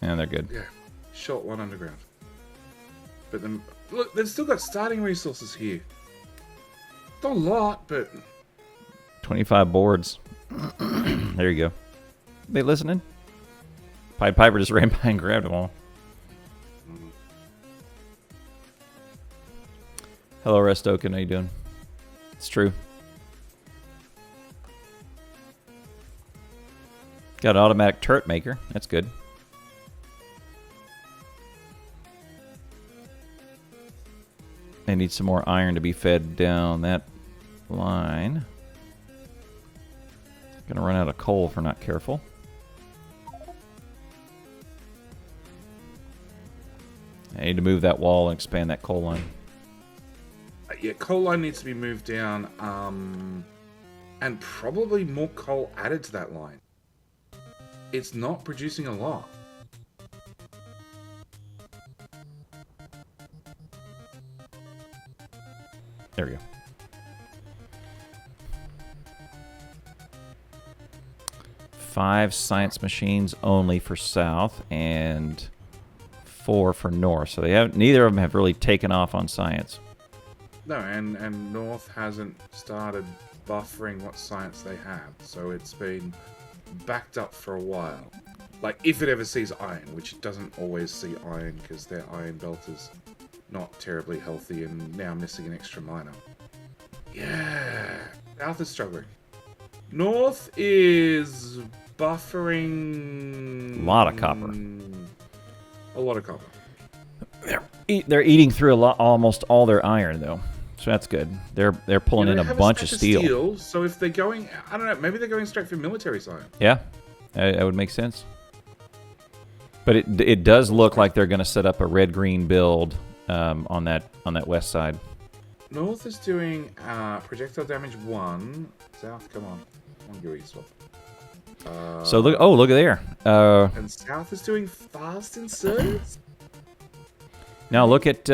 S1: And they're good.
S2: Yeah, shot one underground. But then, look, they've still got starting resources here. Not a lot, but
S1: 25 boards. There you go. They listening? Piper just ran by and grabbed them all. Hello, Restoken. How you doing? It's true. Got an automatic turret maker. That's good. They need some more iron to be fed down that line. Gonna run out of coal if we're not careful. I need to move that wall and expand that coal line.
S2: yeah, coal line needs to be moved down, and probably more coal added to that line. It's not producing a lot.
S1: There we go. Five science machines only for south and 4 for north. So they have neither of them have really taken off on science.
S2: No, and North hasn't started buffering what science they have, so it's been backed up for a while. Like, if it ever sees iron, which it doesn't always see iron because their iron belt is not terribly healthy and now missing an extra miner. Yeah, South is struggling. North is buffering...
S1: A lot of copper.
S2: A lot of copper.
S1: They're eating through almost all their iron, though. So that's good. They're pulling in a bunch of steel.
S2: So if they're going... I don't know, maybe they're going straight for military science.
S1: Yeah, that would make sense. But it does look like they're going to set up a red-green build on that west side.
S2: North is doing projectile damage 1. South, come on. Come on, Gooey swap.
S1: So look there.
S2: And South is doing fast inserts?
S1: Now look at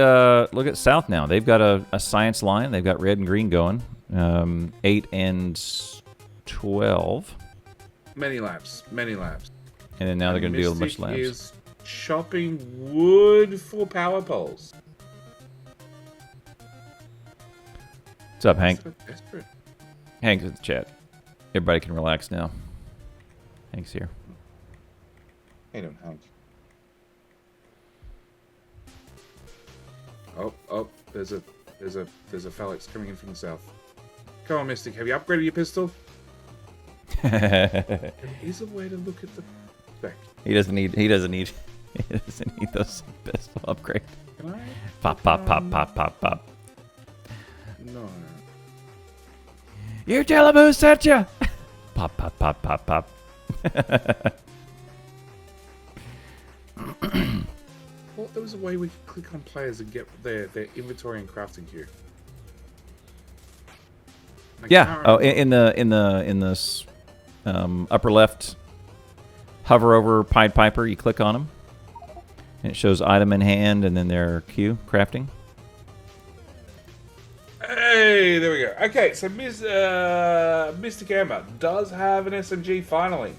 S1: South now. They've got a science line. They've got red and green going. 8 and 12.
S2: Many labs.
S1: And then now they're going to do a bunch of labs.
S2: Is chopping wood for power poles.
S1: What's up, Hank?
S2: So desperate.
S1: Hank's in the chat. Everybody can relax now. Hank's here.
S2: Hey, don't Hank. Oh, there's a phalanx coming in from the south. Come on, Mystic, have you upgraded your pistol? There is a way to look at the spec.
S1: He doesn't need those pistol upgrade.
S2: Can I?
S1: Pop.
S2: No.
S1: You tell him who sent you. Pop.
S2: Thought there was a way we could click on players and get their inventory and crafting queue.
S1: Yeah. Oh, in the upper left, hover over PiedPiper. You click on them, and it shows item in hand, and then their queue crafting.
S2: Hey, there we go. Okay, so mysticamber does have an SMG finally.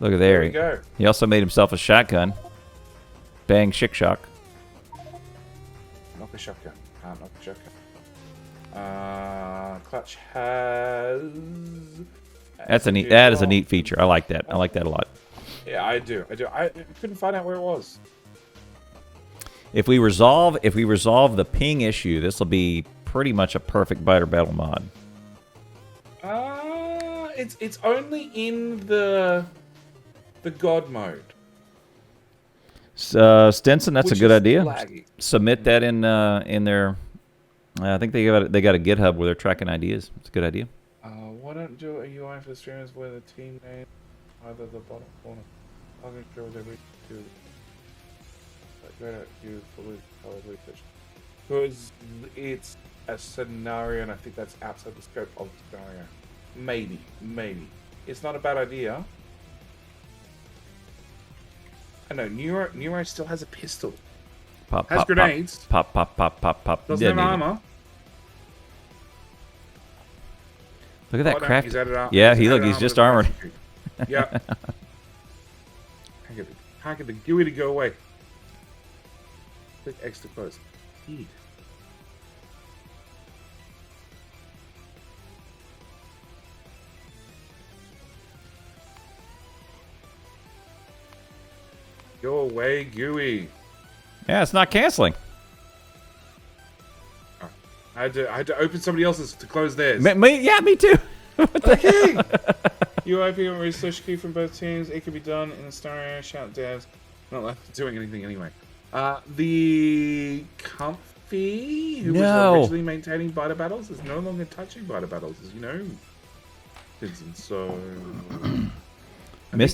S1: Look at there.
S2: There we go.
S1: He also made himself a shotgun. Bang, shick shock.
S2: Knock a shotgun. Can't knock a shotgun. Clutch has.
S1: That is a neat feature. I like that. I like that a lot.
S2: Yeah, I do. I couldn't find out where it was.
S1: If we resolve the ping issue, this will be pretty much a perfect biter battle mod.
S2: It's only in the the God mode.
S1: Stinson, that's a
S2: Which
S1: good
S2: is
S1: idea.
S2: laggy.
S1: Submit that in their. I think they got a GitHub where they're tracking ideas. It's a good idea.
S2: Why don't do a UI for the streamers where the team name either the bottom corner? I'm not sure what they reach to. But go to use fully colored research because it's a scenario, and I think that's outside the scope of the scenario. Maybe it's not a bad idea. I know Neuro still has a pistol.
S1: Pop,
S2: Has
S1: pop,
S2: grenades.
S1: Pop, pop, pop, pop, pop.
S2: Doesn't have armor.
S1: Look at that craft.
S2: He's added armor.
S1: Yeah, he's just armored.
S2: Yeah. Can't get the GUI to go away. Click X to close. Heed. Go away, GUI.
S1: Yeah, it's not canceling.
S2: I had to open somebody else's to close theirs.
S1: Me too.
S2: Okay. UIP and research key from both teams. It can be done in a scenario. Shout devs. Not like doing anything anyway. The Comfy, who was originally maintaining biter battles, is no longer touching biter battles, as you know. So, I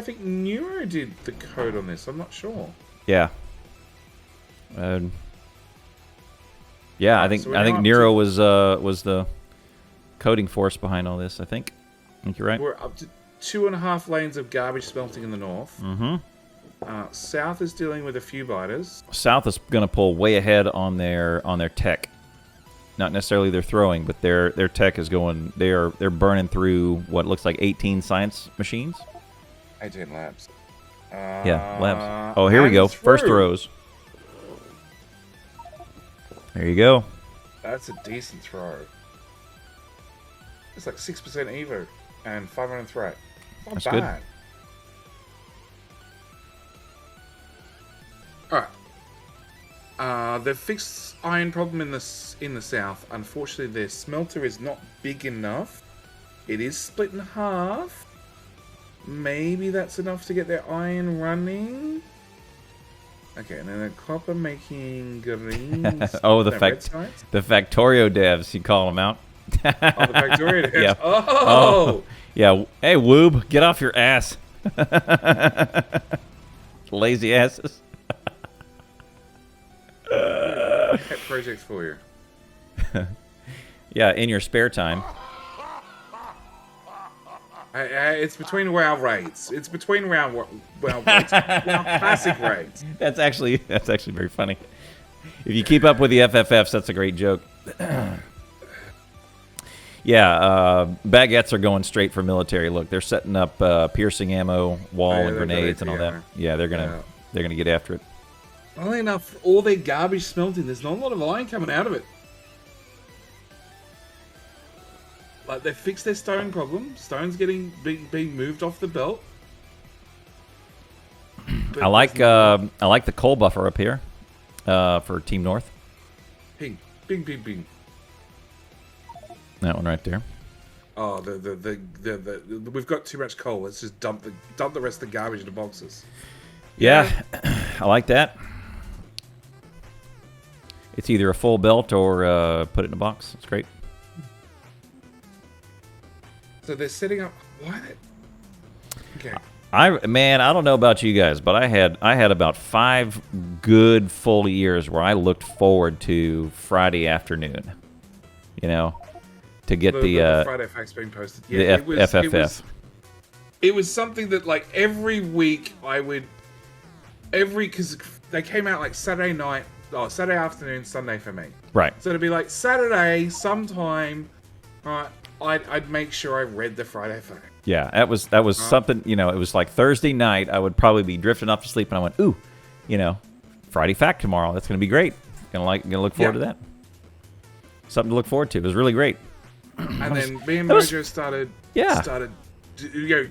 S2: think Neuro did the code on this. I'm not sure.
S1: Yeah. Yeah, I think Nero was the coding force behind all this. I think you're right.
S2: We're up to 2.5 lanes of garbage smelting in the north.
S1: Mm-hmm.
S2: South is dealing with a few biters.
S1: South is going to pull way ahead on their tech, not necessarily their throwing, but their tech is going. They're burning through what looks like 18 science machines.
S2: 18 labs.
S1: Yeah, labs. Oh, here we go. First throws. There you go.
S2: That's a decent throw. It's like 6% Evo and 500 threat. Not
S1: That's
S2: bad. Good. Alright. They've fixed iron problem in the south. Unfortunately, their smelter is not big enough. It is split in half. Maybe that's enough to get their iron running. Okay, and then the copper making green.
S1: Oh, the Factorio devs, you call them out.
S2: Oh, the Factorio devs.
S1: Yeah.
S2: Oh!
S1: Yeah. Hey, Woob, get off your ass. Lazy asses.
S2: Pet project for you.
S1: Yeah, in your spare time.
S2: It's between WoW raids. It's between WoW raids. WoW classic raids.
S1: That's actually very funny. If you keep up with the FFFs, that's a great joke. Yeah, Baguettes are going straight for military. Look, they're setting up piercing ammo, wall, and grenades and all that. Yeah, they're gonna get after it.
S2: Only enough, all their garbage smelting. There's not a lot of iron coming out of it. Like, they fixed their stone problem. Stone's being moved off the belt.
S1: I like the coal buffer up here for Team North.
S2: Ping, ping, ping, ping.
S1: That one right there.
S2: Oh, we've got too much coal. Let's just dump the rest of the garbage into boxes.
S1: Yeah, I like that. It's either a full belt or put it in a box. It's great.
S2: So they're setting up. Why? Okay.
S1: I don't know about you guys, but I had about 5 good full years where I looked forward to Friday afternoon. You know, to get the
S2: Friday facts being posted. Yeah,
S1: the FFF.
S2: It was something that, like, every week I would because they came out like Saturday night, Saturday afternoon, Sunday for me.
S1: Right.
S2: So it'd be like Saturday sometime. I'd make sure I read the Friday fact.
S1: Yeah, that was something. You know, it was like Thursday night. I would probably be drifting off to sleep, and I went, ooh, you know, Friday fact tomorrow. That's gonna be great. Gonna look forward to that. Something to look forward to. It was really great.
S2: And then me and Mojo started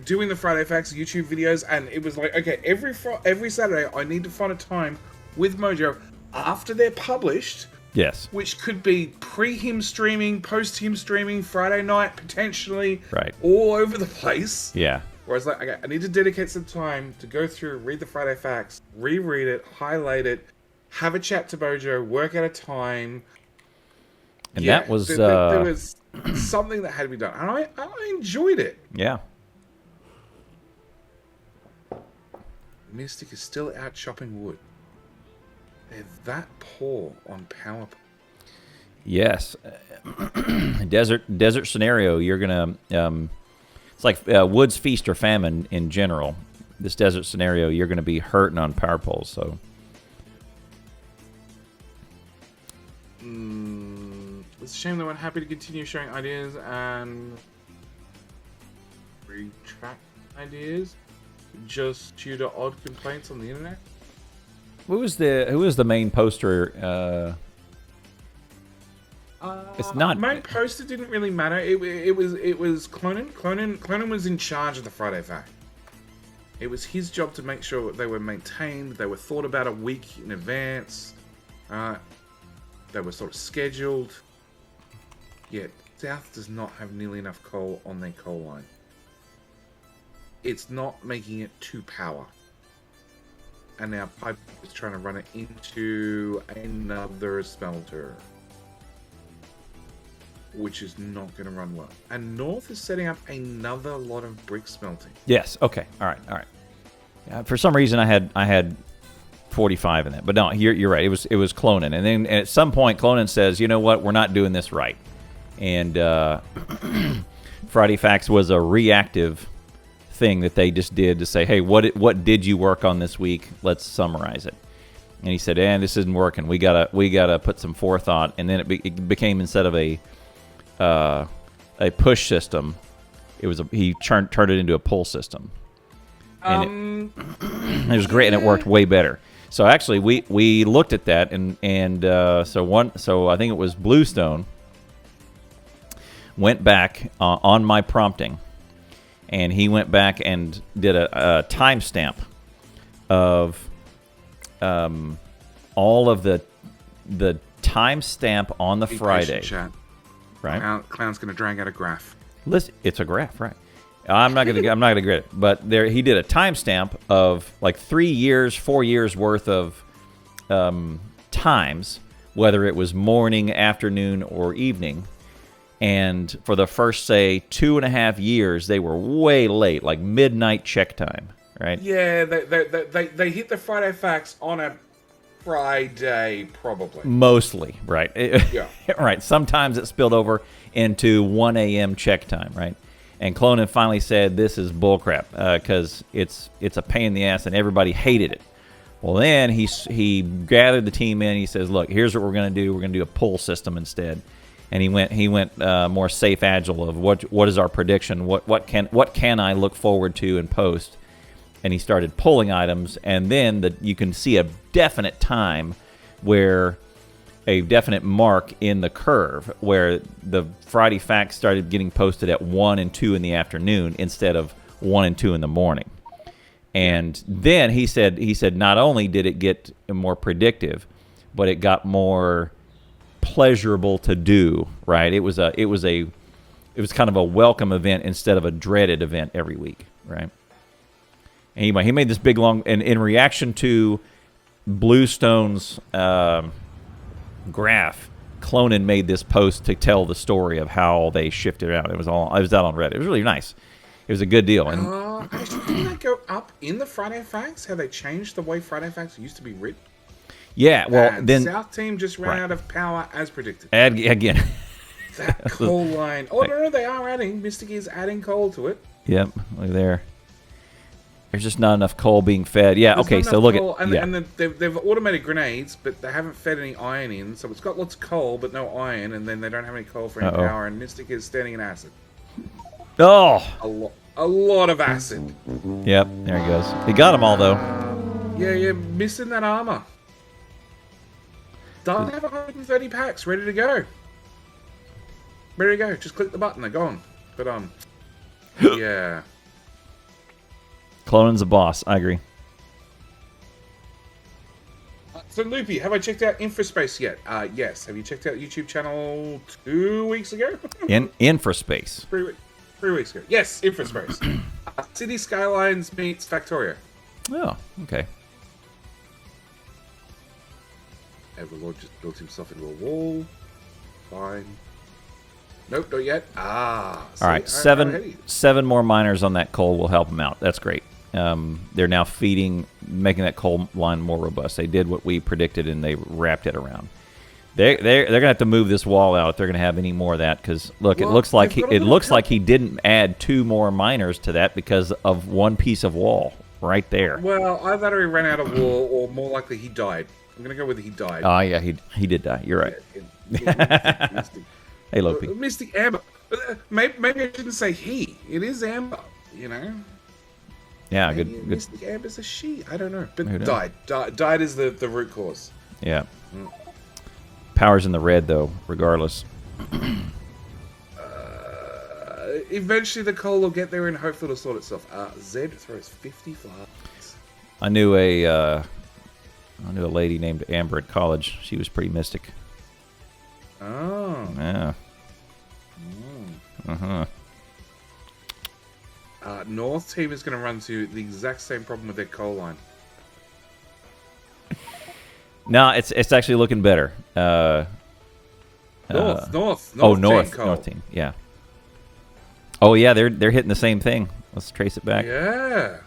S2: doing the Friday Facts YouTube videos, and it was like, okay, every Saturday I need to find a time with Mojo after they're published.
S1: Yes.
S2: Which could be pre-him streaming, post-him streaming, Friday night, potentially.
S1: Right.
S2: All over the place.
S1: Yeah.
S2: Whereas, like, okay, I need to dedicate some time to go through, read the Friday Facts, reread it, highlight it, have a chat to Bojo, work out a time.
S1: And that was...
S2: there was something that had to be done. And I enjoyed it.
S1: Yeah.
S2: Mystic is still out chopping wood. They're that poor on power.
S1: Yes. Desert scenario, you're going to... it's like Woods Feast or Famine in general. This desert scenario, you're going to be hurting on power poles. So,
S2: it's a shame they weren't happy to continue sharing ideas and retract ideas just due to odd complaints on the internet. Who
S1: was the main poster? It's not.
S2: Main poster didn't really matter. It was Clonan. Clonan was in charge of the Friday Fact. It was his job to make sure they were maintained. They were thought about a week in advance. They were sort of scheduled. Yet South does not have nearly enough coal on their coal line. It's not making it to power. And now Pipe is trying to run it into another smelter, which is not going to run well. And North is setting up another lot of brick smelting.
S1: Yes. Okay. All right. For some reason, I had 45 in that, but no, you're right. It was Clonan, and then at some point, Clonan says, "You know what? We're not doing this right." And Friday Facts was a reactive thing that they just did to say, "Hey, what did you work on this week? Let's summarize it." And he said, this isn't working. We gotta put some forethought." And then it became, instead of a push system, he turned it into a pull system, and it was great, and it worked way better. So actually, we looked at that, and so I think it was Bluestone went back on my prompting, and he went back and did a timestamp of all of the timestamp on the Friday.
S2: Chat.
S1: Right.
S2: Clown's going to drag out a graph.
S1: Listen, it's a graph, right? I'm not gonna get it, but he did a timestamp of like 3 years, 4 years worth of times, whether it was morning, afternoon, or evening. And for the first, say, 2.5 years, they were way late, like midnight check time, right?
S2: Yeah, they hit the Friday Facts on a Friday, probably.
S1: Mostly, right?
S2: Yeah.
S1: Right. Sometimes it spilled over into 1 a.m. check time, right? And Clonan finally said, "This is bullcrap," because it's a pain in the ass, and everybody hated it. Well, then he gathered the team in. He says, "Look, here's what we're going to do. We're going to do a pull system instead." And he went more safe, agile of what is our prediction? What can I look forward to and post? And he started pulling items, and then you can see a definite time where a definite mark in the curve where the Friday Facts started getting posted at 1 and 2 in the afternoon instead of 1 and 2 in the morning. And then he said not only did it get more predictive, but it got more pleasurable to do, right? It was kind of a welcome event instead of a dreaded event every week, right? Anyway, he made this big long, and in reaction to Bluestone's graph, Clonan made this post to tell the story of how they shifted out. It was out on Reddit. It was really nice. It was a good deal. And
S2: didn't that go up in the Friday Facts? How they changed the way Friday Facts used to be written?
S1: Yeah, well,
S2: and
S1: then
S2: South team just ran out of power as predicted.
S1: Again,
S2: that coal line. Oh no, they are adding. Mystic is adding coal to it.
S1: Yep, look there. There's just not enough coal being fed. Yeah, okay, so look at...
S2: And they've automated grenades, but they haven't fed any iron in, so it's got lots of coal, but no iron, and then they don't have any coal for any power, and Mystic is standing in acid.
S1: Oh!
S2: A lot of acid.
S1: Yep, there he goes. He got them all, though.
S2: Yeah, you're missing that armor. Doesn't have 130 packs ready to go. Ready to go. Just click the button, they're gone. But, yeah...
S1: Clonan's a boss. I agree.
S2: So, Loopy, have I checked out Infraspace yet? Yes. Have you checked out YouTube channel 2 weeks ago?
S1: Infraspace.
S2: 3 weeks ago. Yes, Infraspace. City Skylines meets Factorio.
S1: Oh, okay.
S2: everLord just built himself into a wall. Fine. Nope, not yet. Ah. See,
S1: All right, seven more miners on that coal will help them out. That's great. They're now making that coal line more robust. They did what we predicted, and they wrapped it around. They're gonna have to move this wall out if they're gonna have any more of that. Because look, it looks like he didn't add 2 more miners to that because of one piece of wall right there.
S2: Well, either he ran out of wall, or more likely he died. I'm gonna go with he died.
S1: Oh yeah, he did die. You're right. Hey, Lopi.
S2: Mystic Amber. Maybe I shouldn't say he. It is Amber. You know.
S1: Yeah,
S2: maybe
S1: good.
S2: Mystic Amber's a she. I don't know. But died is the root cause.
S1: Yeah. Power's in the red though, regardless.
S2: Eventually the coal will get there and hopefully it'll sort itself. Zed throws 55.
S1: I knew a lady named Amber at college. She was pretty mystic.
S2: Oh.
S1: Yeah.
S2: North team is going to run into the exact same problem with their coal line.
S1: No, it's actually looking better. North team. Yeah. Oh yeah, they're hitting the same thing. Let's trace it back.
S2: Yeah.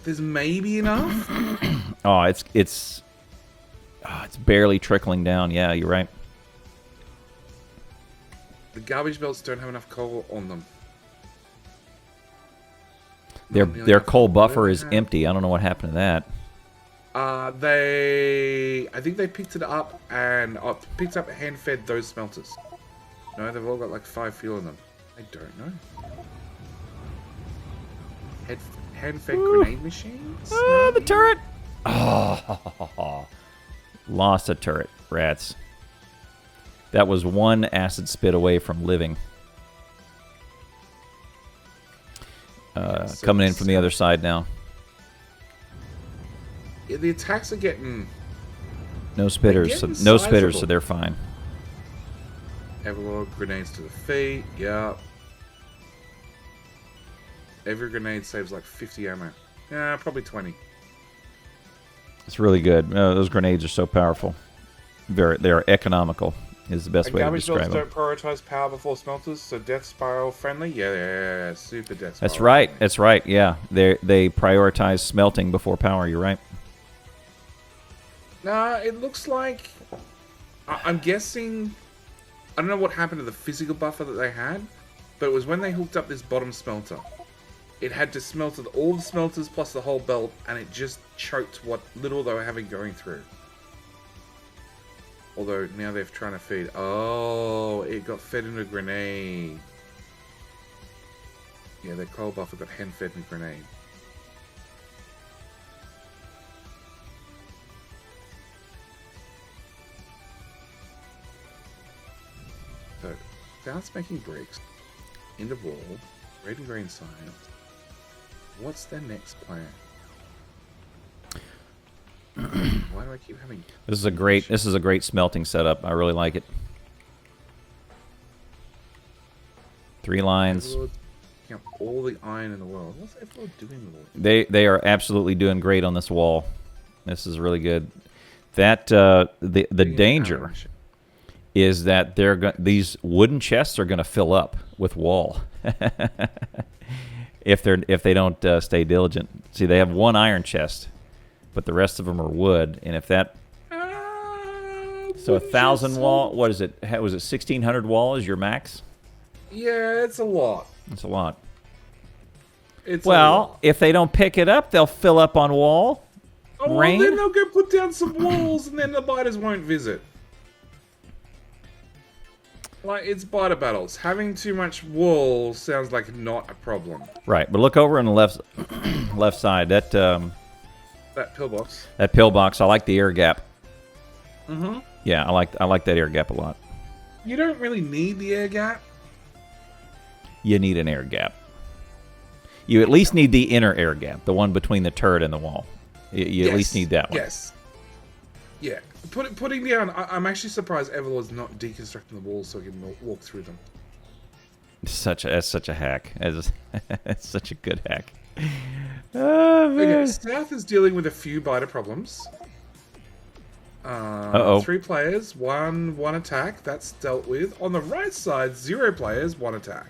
S2: There's maybe enough.
S1: Oh, it's barely trickling down. Yeah, you're right.
S2: The garbage belts don't have enough coal on them.
S1: Their coal buffer is empty. I don't know what happened to that.
S2: I think they picked it up and hand-fed those smelters. No, they've all got like 5 fuel in them. I don't know. Hand-fed grenade machines?
S1: The turret! Oh, lost a turret, rats. That was one acid spit away from living. Coming in from the other side now.
S2: Yeah, the attacks are getting...
S1: No spitters, so they're fine.
S2: everLord, grenades to the feet, yeah. Every grenade saves like 50 ammo. Yeah, probably 20.
S1: It's really good. Those grenades are so powerful. They're economical, is the best way to describe them.
S2: Don't prioritize power before smelters, so death spiral friendly? Yeah, super death spiral.
S1: That's right,
S2: friendly.
S1: that's right, yeah. They prioritize smelting before power, you're right.
S2: Nah, it looks like... I'm guessing... I don't know what happened to the physical buffer that they had, but it was when they hooked up this bottom smelter. It had to smelt all the smelters plus the whole belt, and it just choked what little they were having going through. Although, now they're trying to feed... Oh, it got fed into a grenade. Yeah, their coal buffer got hand-fed in a grenade. So, starts making bricks. End of wall. Red and green science. What's their next plan? Why do I keep having...
S1: This is a great smelting setup. I really like it. 3 lines.
S2: Count all the iron in the world. What's everLord doing in the wall?
S1: They are absolutely doing great on this wall. This is really good. That the danger is that these wooden chests are going to fill up with wall if they don't stay diligent. See, they have 1 iron chest, but the rest of them are wood. And if that so 1,000 wall, what is it? Was it 1,600 wall is your max?
S2: Yeah, it's a lot.
S1: It's a lot.
S2: It's
S1: well, if they don't pick it up, they'll fill up on wall.
S2: Oh, well, then they'll go put down some walls, and then the biters won't visit. Like, it's biter battles. Having too much wool sounds like not a problem.
S1: Right, but look over on the left side. That
S2: pillbox.
S1: That pillbox. I like the air gap.
S2: Mm-hmm.
S1: Yeah, I like that air gap a lot.
S2: You don't really need the air gap.
S1: You need an air gap. You at least need the inner air gap, the one between the turret and the wall. You at least need that one.
S2: Yes. Yeah. Putting down... I'm actually surprised everLord's not deconstructing the walls so he can walk through them.
S1: That's such a hack. It's such a good hack. Oh, man.
S2: Okay, South is dealing with a few biter problems.
S1: Uh-oh.
S2: 3 players, one attack. That's dealt with. On the right side, 0 players, 1 attack.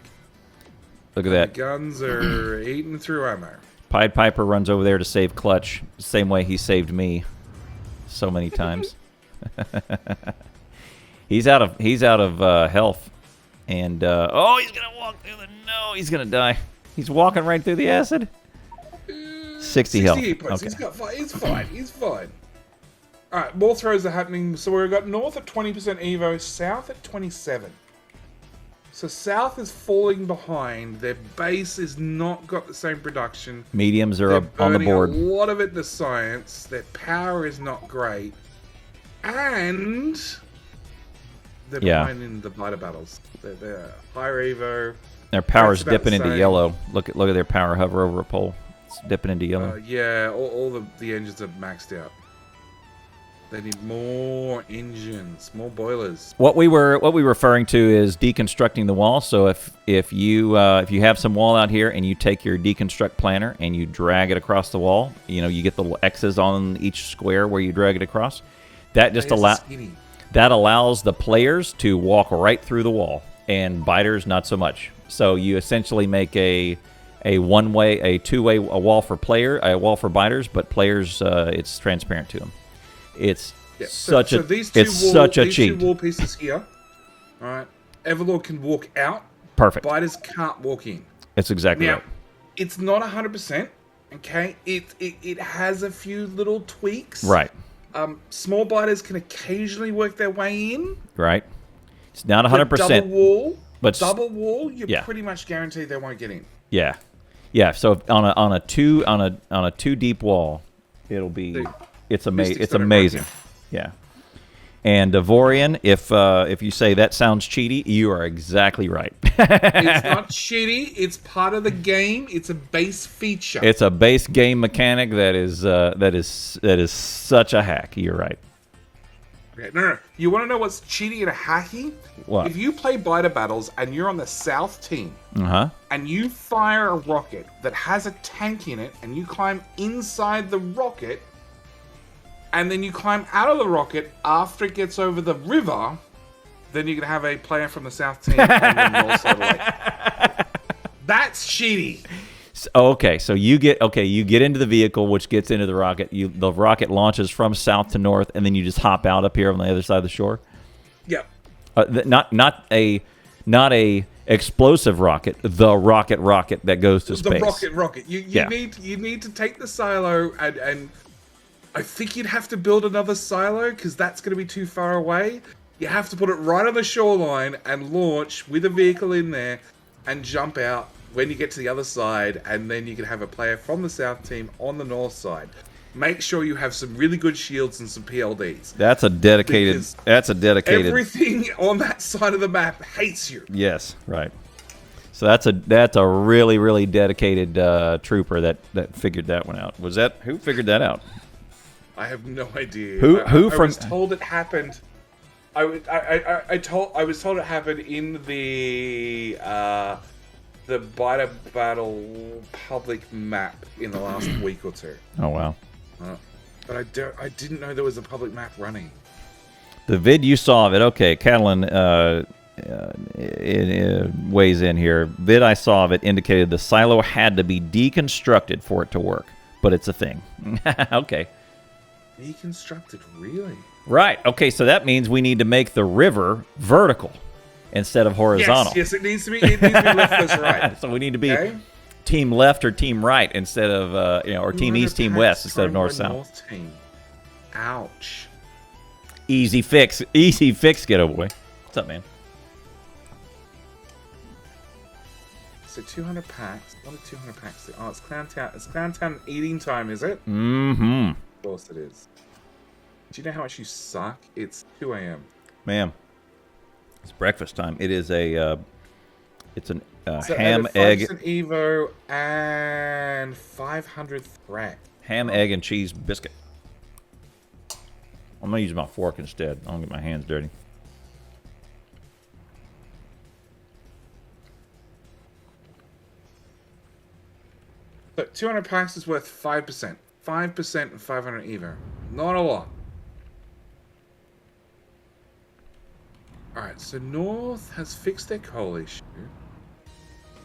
S1: Look at that.
S2: The guns are eating through ammo.
S1: PiedPiper runs over there to save Clutch, same way he saved me so many times. He's out of health, and oh, he's gonna walk through the he's gonna die. He's walking right through the acid. 60 health.
S2: 68 points.
S1: Okay.
S2: He's fine. He's fine. All right, more throws are happening. So we've got North at 20% Evo, South at 27. So South is falling behind. Their base has not got the same production.
S1: Mediums are
S2: They're
S1: on the
S2: burning
S1: board.
S2: A lot of it to science. Their power is not great, and they're behind in the biter battles. They're higher Evo.
S1: Their power's
S2: about
S1: dipping
S2: the
S1: into
S2: same.
S1: yellow. Look at their power hover over a pole. It's dipping into yellow.
S2: Yeah, all the engines are maxed out. They need more engines, more boilers.
S1: What we were referring to is deconstructing the wall. So if you have some wall out here and you take your deconstruct planner and you drag it across the wall, you get the little X's on each square where you drag it across. That just allows the players to walk right through the wall, and biters not so much. So you essentially make a one-way, a two-way, a wall for biters, but players it's transparent to them. It's such a cheat.
S2: These 2 wall pieces here, all right. everLord can walk out.
S1: Perfect.
S2: Biters can't walk in.
S1: That's exactly right.
S2: It's not 100%. Okay, it has a few little tweaks.
S1: Right.
S2: Small biters can occasionally work their way in.
S1: Right. It's not 100%.
S2: Double wall, you're pretty much guaranteed they won't get in.
S1: Yeah. Yeah. So on a two deep wall, it'll be. It's amazing. It's amazing. Yeah. And Vorian, if you say that sounds cheaty, you are exactly right.
S2: It's not cheaty. It's part of the game. It's a base feature.
S1: It's a base game mechanic that is such a hack. You're right.
S2: Okay, no. You want to know what's cheaty and hacky?
S1: What?
S2: If you play biter battles and you're on the South team, and you fire a rocket that has a tank in it, and you climb inside the rocket, and then you climb out of the rocket after it gets over the river, then you can have a player from the South team on the North side of the lake. That's cheaty.
S1: Okay, so you get into the vehicle, which gets into the rocket. The rocket launches from south to north, and then you just hop out up here on the other side of the shore.
S2: Yep.
S1: Not a explosive rocket. The rocket that goes to space.
S2: The rocket. You need to take the silo and I think you'd have to build another silo because that's going to be too far away. You have to put it right on the shoreline and launch with a vehicle in there and jump out when you get to the other side, and then you can have a player from the South team on the North side. Make sure you have some really good shields and some PLDs.
S1: That's a dedicated.
S2: Everything on that side of the map hates you.
S1: Yes, right. So that's a really, really dedicated trooper that figured that one out. Who figured that out?
S2: I have no idea.
S1: I
S2: was told it happened. I was told it happened in the biter battle public map in the last week or two.
S1: Oh wow!
S2: But I didn't know there was a public map running.
S1: The vid you saw of it. Okay, Catalan weighs in here. Vid I saw of it indicated the silo had to be deconstructed for it to work, but it's a thing. Okay.
S2: Deconstructed, really?
S1: Right. Okay, so that means we need to make the river vertical instead of horizontal.
S2: Yes, it needs to be left versus right.
S1: So we need to be team left or team right instead of or team east, team west instead of north south.
S2: North team. Ouch.
S1: Easy fix, Ghetto Boy. What's up, man?
S2: So 200 packs. What are 200 packs? Oh, it's Clowntown. It's Clowntown eating time, is it?
S1: Mm-hmm.
S2: Of course it is. Do you know how much you suck? It's 2 a.m.
S1: Ma'am, it's breakfast time. It is it's an
S2: so
S1: ham, egg,
S2: Evo, and 500 threat.
S1: Ham, egg, and cheese biscuit. I'm gonna use my fork instead. I don't get my hands dirty.
S2: 200 packs is worth 5%. 5% and 500 Evo. Not a lot. Alright, so North has fixed their coal issue.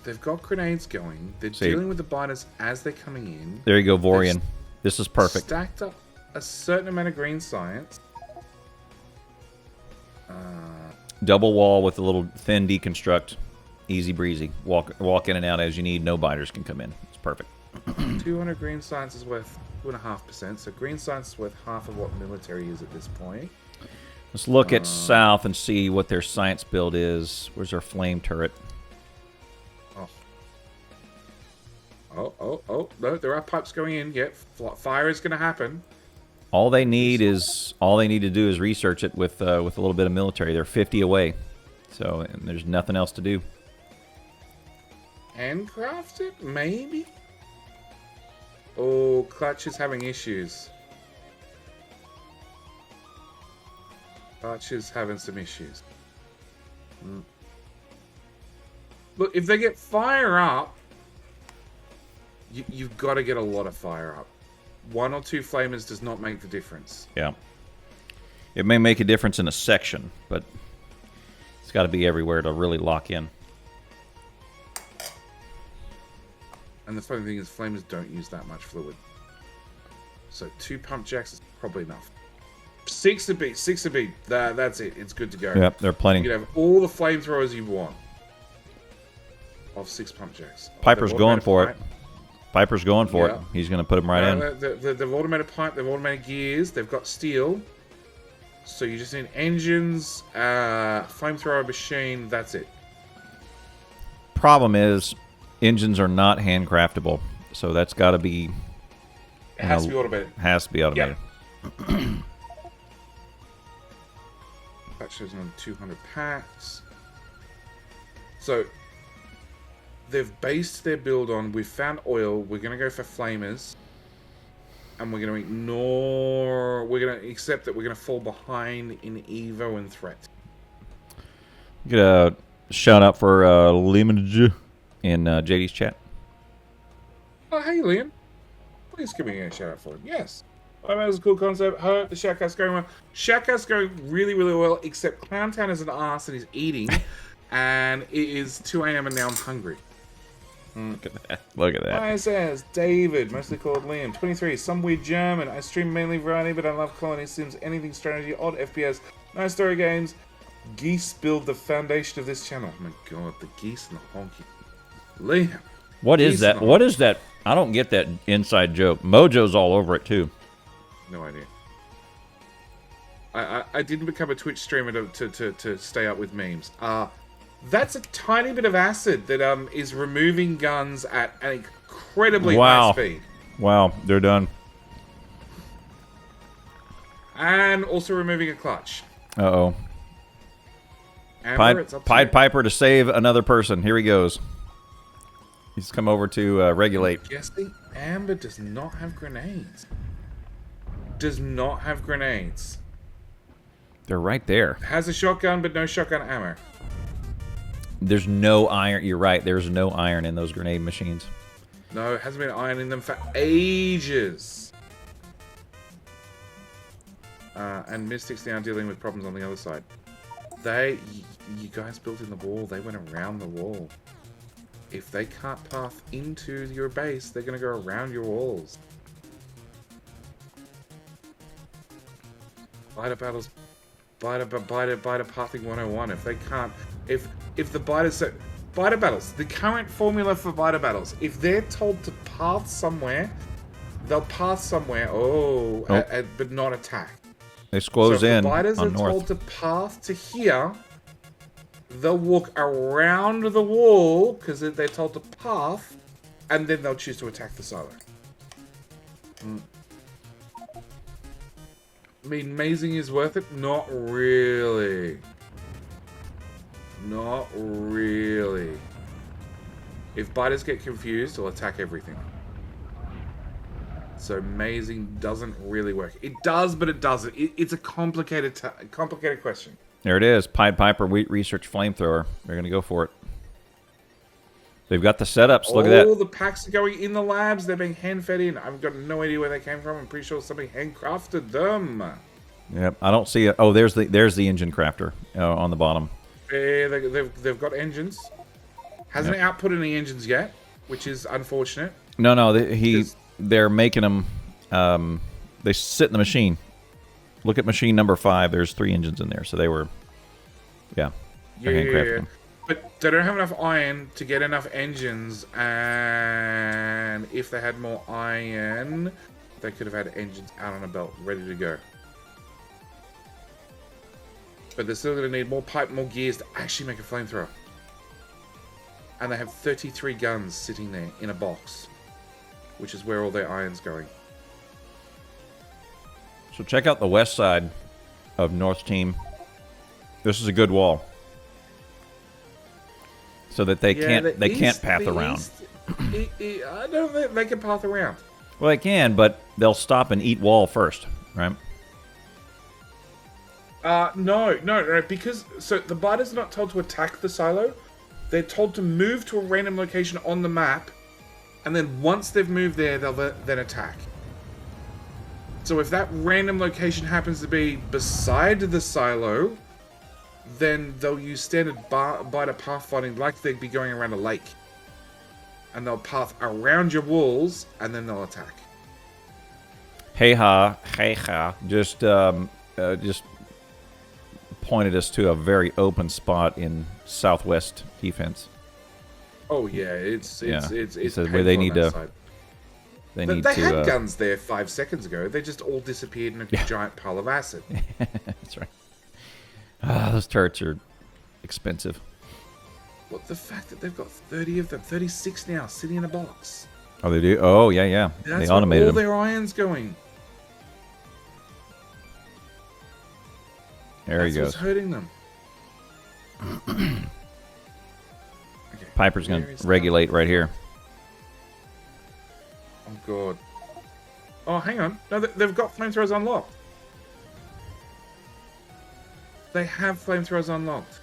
S2: They've got grenades going. They're dealing with the biters as they're coming in.
S1: There you go, Vorian. This is perfect.
S2: Stacked up a certain amount of green science.
S1: Double wall with a little thin deconstruct. Easy breezy. Walk in and out as you need. No biters can come in. It's perfect.
S2: 200 green science is worth 2.5%. So green science is worth half of what military is at this point.
S1: Let's look at south and see what their science build is. Where's their flame turret?
S2: Oh, no, there are pipes going in. Yep, fire is going to happen.
S1: All they need to do is research it with a little bit of military. They're 50 away, so and there's nothing else to do.
S2: Handcraft it, maybe. Oh, Clutch is having issues. Clutch is having some issues. Look, if they get fire up, you've got to get a lot of fire up. 1 or 2 flamers does not make the difference.
S1: Yeah. It may make a difference in a section, but it's got to be everywhere to really lock in.
S2: And the funny thing is, flamers don't use that much fluid. So 2 pump jacks is probably enough. 6 a beat, 6 a beat. That's it. It's good to go.
S1: Yep, they're plenty.
S2: You can have all the flamethrowers you want. Of 6 pump jacks.
S1: Piper's going for it. Piper's going for it. He's going to put them right in.
S2: They've automated pipe. They've automated gears. They've got steel. So you just need engines, flamethrower machine. That's it.
S1: Problem is, engines are not handcraftable. So that's got to be...
S2: It has to be automated.
S1: Has to be automated.
S2: Yep. That shows on 200 packs. So... They've based their build on, we've found oil, we're going to go for flamers, and we're going to ignore, we're going to accept that we're going to fall behind in Evo and threat.
S1: Get a shout out for Liam in JD's chat.
S2: Oh, hey, Liam. Please give me a shout out for him. Yes. I know it's a cool concept. Hope the Shackhouse going well. Shackhouse going really, really well, except Clowntown is an ass and he's eating, and it is 2 a.m. and now I'm hungry.
S1: Look at that. Look at that.
S2: ISS, David, mostly called Liam, 23, some weird German. I stream mainly variety, but I love colony sims, anything strategy, odd FPS, nice story games. Geese build the foundation of this channel. Oh my god, the geese and the honky. Liam.
S1: What is that? What is that? I don't get that inside joke. Mojo's all over it too.
S2: No idea. I didn't become a Twitch streamer to stay up with memes. That's a tiny bit of acid that is removing guns at an incredibly high speed.
S1: Wow, they're done.
S2: And also removing a clutch.
S1: Uh-oh.
S2: Amber,
S1: Piedpiper to save another person. Here he goes. He's come over to regulate.
S2: I'm guessing Amber does not have grenades. Does not have grenades.
S1: They're right there.
S2: Has a shotgun, but no shotgun ammo.
S1: There's no iron. You're right. There's no iron in those grenade machines.
S2: No, it hasn't been iron in them for ages. And Mystic's now dealing with problems on the other side. You guys built in the wall. They went around the wall. If they can't path into your base, they're going to go around your walls. Biter battles. Biter pathing 101. If they can't... If the biters... So, biter battles. The current formula for biter battles. If they're told to path somewhere, they'll path somewhere. But not attack.
S1: They squoze
S2: so
S1: in
S2: if the biters
S1: on
S2: are
S1: north.
S2: told to path to here, they'll walk around the wall because they're told to path, and then they'll choose to attack the silo. I mean, amazing is worth it? Not really. Not really. If biters get confused, they'll attack everything. So amazing doesn't really work. It does, but it doesn't. It's a complicated question. There
S1: it is. Piedpiper Wheat Research Flamethrower. They're going to go for it. They've got the setups. Look at that.
S2: All the packs are going in the labs. They're being hand-fed in. I've got no idea where they came from. I'm pretty sure somebody handcrafted them.
S1: Yep, I don't see it. Oh, there's the engine crafter on the bottom.
S2: Yeah, they've got engines. Hasn't output any engines yet, which is unfortunate.
S1: No, they're making them. They sit in the machine. Look at machine number 5. There's 3 engines in there, so they were, they're handcrafting them.
S2: But they don't have enough iron to get enough engines, and if they had more iron, they could have had engines out on a belt, ready to go. But they're still going to need more pipe, more gears to actually make a flamethrower. And they have 33 guns sitting there in a box, which is where all their iron's going.
S1: So check out the west side of North's team. This is a good wall, so that they can't path around.
S2: I don't think they can path around.
S1: Well, they can, but they'll stop and eat wall first, right?
S2: No, because so the biters are not told to attack the silo. They're told to move to a random location on the map, and then once they've moved there, they'll then attack. So if that random location happens to be beside the silo, then they'll use standard biter pathfinding like they'd be going around a lake. And they'll path around your walls, and then they'll attack.
S1: Hey ha, just pointed us to a very open spot in southwest defense.
S2: Oh yeah, it's
S1: where they need to.
S2: Side.
S1: They
S2: had guns there 5 seconds ago. They just all disappeared in a giant pile of acid.
S1: That's right. Those turrets are expensive.
S2: What, the fact that they've got 30 of them, 36 now, sitting in a box.
S1: Oh, they do? Oh, yeah.
S2: That's
S1: they automated
S2: all
S1: them.
S2: their iron's going.
S1: There he goes.
S2: What's hurting them. Okay,
S1: Piper's going to regulate right here.
S2: Oh, God. Oh, hang on. No, they've got flamethrowers unlocked. They have flamethrowers unlocked.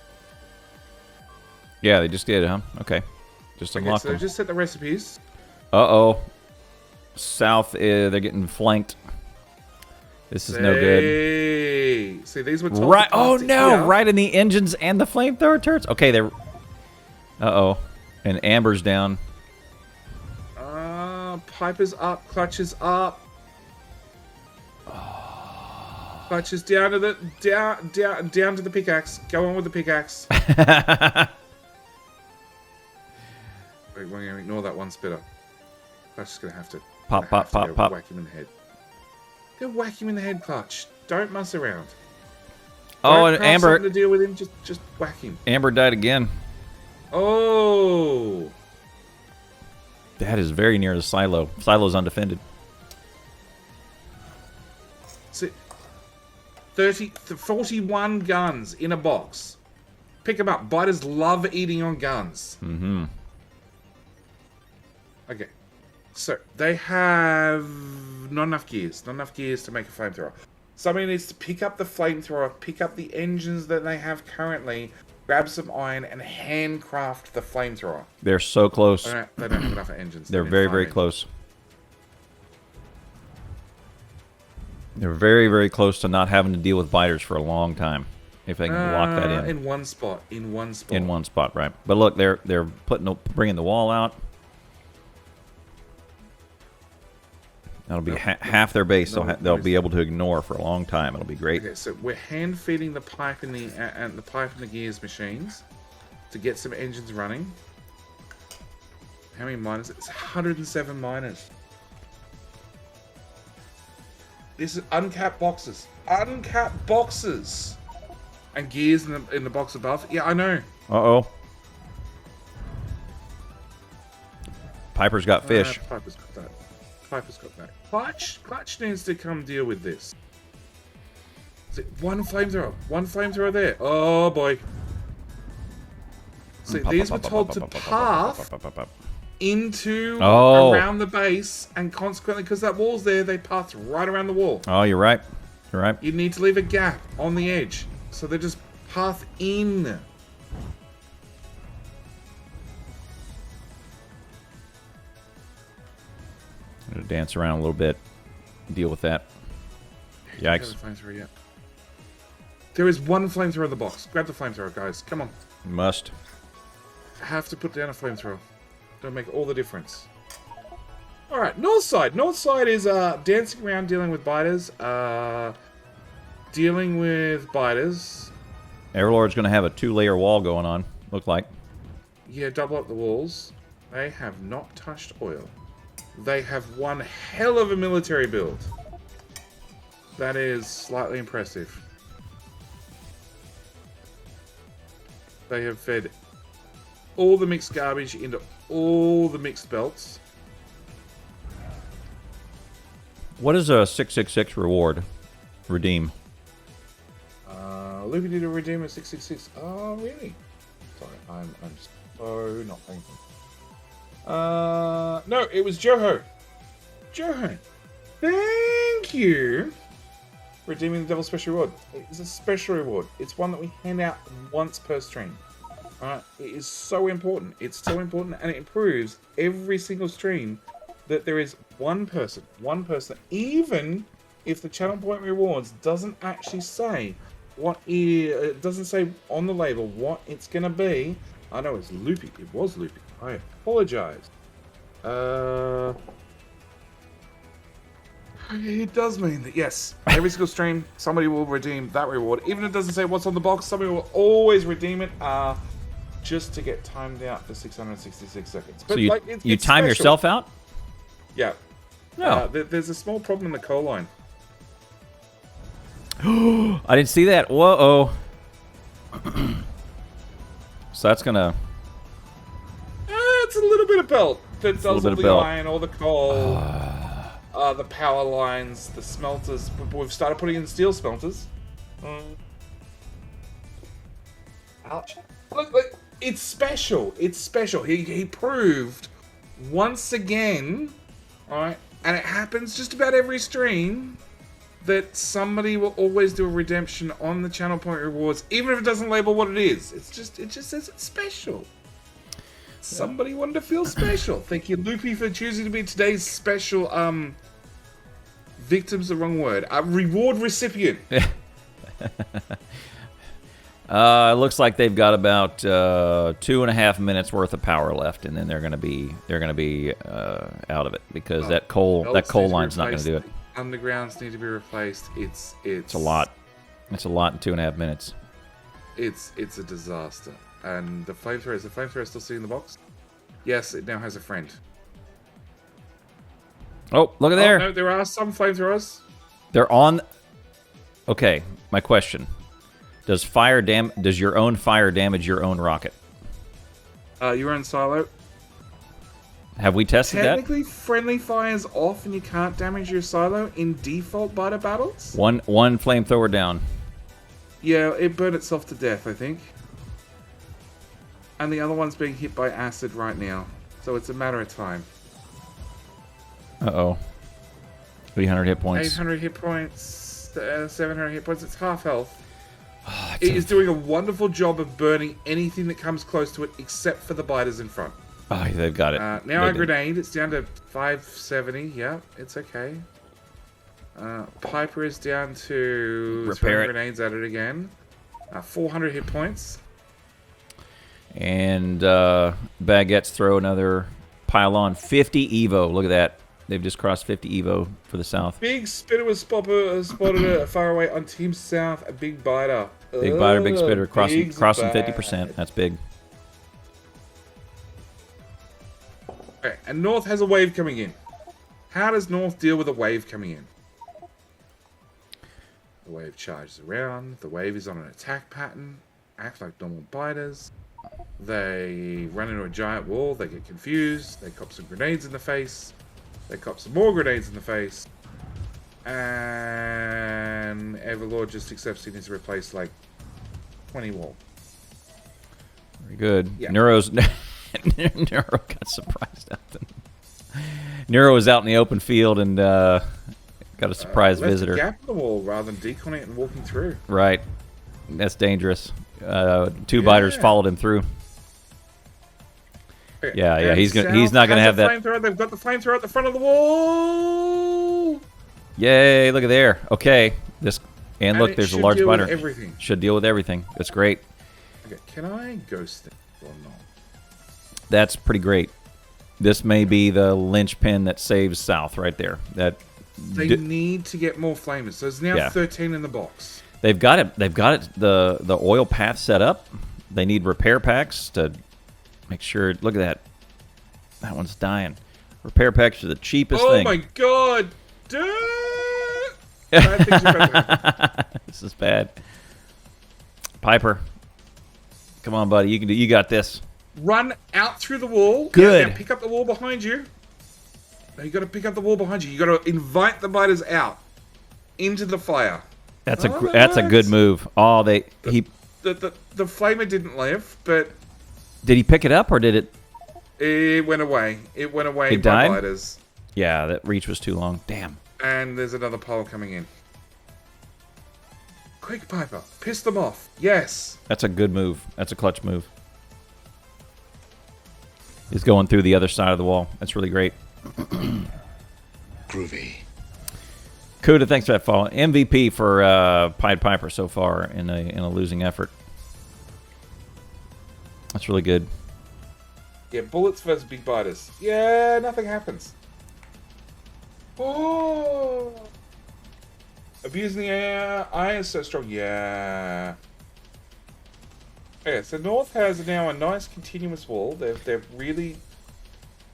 S1: Yeah, they just did, huh? Okay. Just unlocked
S2: so
S1: them.
S2: just set the recipes.
S1: Uh-oh. South, they're getting flanked. This is no good.
S2: See, these were told
S1: right.
S2: to
S1: Oh,
S2: pass
S1: no.
S2: here.
S1: Right in the engines and the flamethrower turrets? Okay, they're... Uh-oh. And Amber's down.
S2: Piper's up. Clutch is up. Clutch is down to the down to the pickaxe. Go on with the pickaxe. Wait, we're gonna ignore that one spitter. Clutch is gonna have to
S1: Pop.
S2: whack him in the head. Go whack him in the head, Clutch. Don't muss around.
S1: Oh,
S2: Don't
S1: and
S2: have
S1: Amber...
S2: something to deal with him. Just whack him.
S1: Amber died again.
S2: Oh.
S1: That is very near the silo. Silo's undefended.
S2: See, 41 guns in a box. Pick them up. Biters love eating on guns.
S1: Mm-hmm.
S2: Okay. So, they have not enough gears. Not enough gears to make a flamethrower. Somebody needs to pick up the flamethrower, pick up the engines that they have currently, grab some iron, and handcraft the flamethrower.
S1: They're so close.
S2: They don't have enough engines.
S1: They're very, very close. They're very, very close to not having to deal with biters for a long time. If they can lock that in.
S2: In one spot. In one
S1: spot, right. But look, they're bringing the wall out. That'll be half their base. They'll be able to ignore for a long time. It'll be great.
S2: Okay, so we're hand feeding the pipe and the gears machines to get some engines running. How many miners? It's 107 miners. This is uncapped boxes. Uncapped boxes. And gears in the box above. Yeah, I know.
S1: Uh-oh. Piper's got fish.
S2: Piper's got that. Piper's got that. Clutch needs to come deal with this. Is it one flamethrower? One flamethrower there. Oh boy. See, these were told to path into around the base, and consequently, because that wall's there, they path right around the wall.
S1: Oh, you're right. You're right.
S2: You need to leave a gap on the edge, so they just path in.
S1: dance around a little bit, deal with that. Yikes.
S2: Flamethrower yet. There is one flamethrower in the box. Grab the flamethrower, guys. Come on.
S1: Must.
S2: Have to put down a flamethrower. It'll make all the difference. Alright, north side. North side is dancing around, dealing with biters. Dealing with biters.
S1: everLord's going to have a 2-layer wall going on, look like.
S2: Yeah, double up the walls. They have not touched oil. They have one hell of a military build. That is slightly impressive. They have fed all the mixed garbage into all the mixed belts.
S1: What is a 666 reward? Redeem.
S2: Loopy did a redeem of 666. Oh, really? Sorry, I'm so not paying attention. No, it was Joho. Joho, thank you for redeeming the Devil's Special Reward. It is a special reward. It's one that we hand out once per stream. Alright, it is so important. It's so important, and it improves every single stream that there is one person, even if the channel point rewards doesn't actually say it doesn't say on the label what it's gonna be. I know it's Loopy. It was Loopy. I apologize. It does mean that yes, every single stream somebody will redeem that reward, even if it doesn't say what's on the box. Somebody will always redeem it. Just to get timed out for 666 seconds. But
S1: so you,
S2: like,
S1: you
S2: it's
S1: time
S2: special.
S1: yourself out?
S2: Yeah.
S1: No.
S2: There's a small problem in the coal line.
S1: I didn't see that. Whoa. So that's going to...
S2: It's a little bit of belt that does all the
S1: belt.
S2: iron, all the coal, the power lines, the smelters. We've started putting in steel smelters. Ouch. Look, it's special. It's special. He proved once again, alright, and it happens just about every stream, that somebody will always do a redemption on the channel point rewards, even if it doesn't label what it is. It just says it's special. Somebody wanted to feel special. Thank you, Loopy, for choosing to be today's special victim's the wrong word. Reward recipient.
S1: It looks like they've got about 2.5 minutes worth of power left, and then they're going to be out of it because that coal line's not going to do it.
S2: Undergrounds need to be replaced. It's
S1: a lot. It's a lot in 2.5 minutes.
S2: It's a disaster. And the flamethrower, is the flamethrower still sitting in the box? Yes, it now has a friend.
S1: Oh, look at there.
S2: No, there are some flamethrowers.
S1: They're on. Okay, my question: does your own fire damage your own rocket?
S2: Your own silo.
S1: Have we tested
S2: Technically, friendly fire's off and you can't damage your silo in default biter battles.
S1: One flamethrower down.
S2: Yeah, it burned itself to death, I think. And the other one's being hit by acid right now, so it's a matter of time.
S1: Uh-oh. 800 hit points.
S2: 800 hit points, 700 hit points. It's half health. It is doing a wonderful job of burning anything that comes close to it, except for the biters in front.
S1: Oh, they've got it.
S2: Now a grenade. It's down to 570. Yeah, it's okay. Piper is down to
S1: repair
S2: grenades at it again. 400 hit points.
S1: And Baguettes throw another pile on. 50 Evo. Look at that. They've just crossed 50 Evo for the south.
S2: Big Spitter was spotted far away on Team South. A big biter.
S1: Big biter, big spitter. Crossing 50%. That's big.
S2: Okay, and North has a wave coming in. How does North deal with a wave coming in? The wave charges around. The wave is on an attack pattern. Act like normal biters. They run into a giant wall. They get confused. They cop some grenades in the face. They cop some more grenades in the face. And everLord just accepts he needs to replace like 20 wall.
S1: Very good.
S2: Yeah.
S1: Neuro got surprised out there. Neuro was out in the open field and got a surprise visitor.
S2: Left a gap in the wall rather than deconning it and walking through.
S1: Right. That's dangerous. Two biters followed him through.
S2: Okay.
S1: Yeah,
S2: And
S1: he's
S2: South
S1: not gonna
S2: has
S1: have
S2: a
S1: that.
S2: flamethrower. They've got the flamethrower at the front of the wall.
S1: Yay! Look at there. Okay, and look,
S2: it
S1: there's a
S2: should
S1: large
S2: deal with
S1: biter.
S2: everything.
S1: Should deal with everything. That's great.
S2: Okay, can I ghost it or not?
S1: That's pretty great. This may be the linchpin that saves South right there.
S2: They need to get more flamers. So there's now 13 in the box.
S1: They've got it. They've got it. The oil path set up. They need repair packs to make sure. Look at that. That one's dying. Repair packs are the cheapest thing.
S2: Oh my god, dude! Bad things are about to happen.
S1: This is bad. Piper, come on, buddy. You got this.
S2: Run out through the wall.
S1: Good.
S2: Now pick up the wall behind you. Now you got to pick up the wall behind you. You got to invite the biters out into the fire.
S1: That's a good move. Oh,
S2: the flamer didn't live, but
S1: did he pick it up or did it?
S2: It went away. It went away
S1: It
S2: by
S1: died?
S2: biters.
S1: Yeah, that reach was too long. Damn.
S2: And there's another pile coming in. Quick, Piper. Piss them off. Yes.
S1: That's a good move. That's a clutch move. He's going through the other side of the wall. That's really great.
S3: Groovy.
S1: Kuda, thanks for that follow. MVP for PiedPiper so far in a losing effort. That's really good.
S2: Yeah, bullets versus big biters. Yeah, nothing happens. Oh. Abusing the air. Iron is so strong. Yeah. Okay, so North has now a nice continuous wall. They're really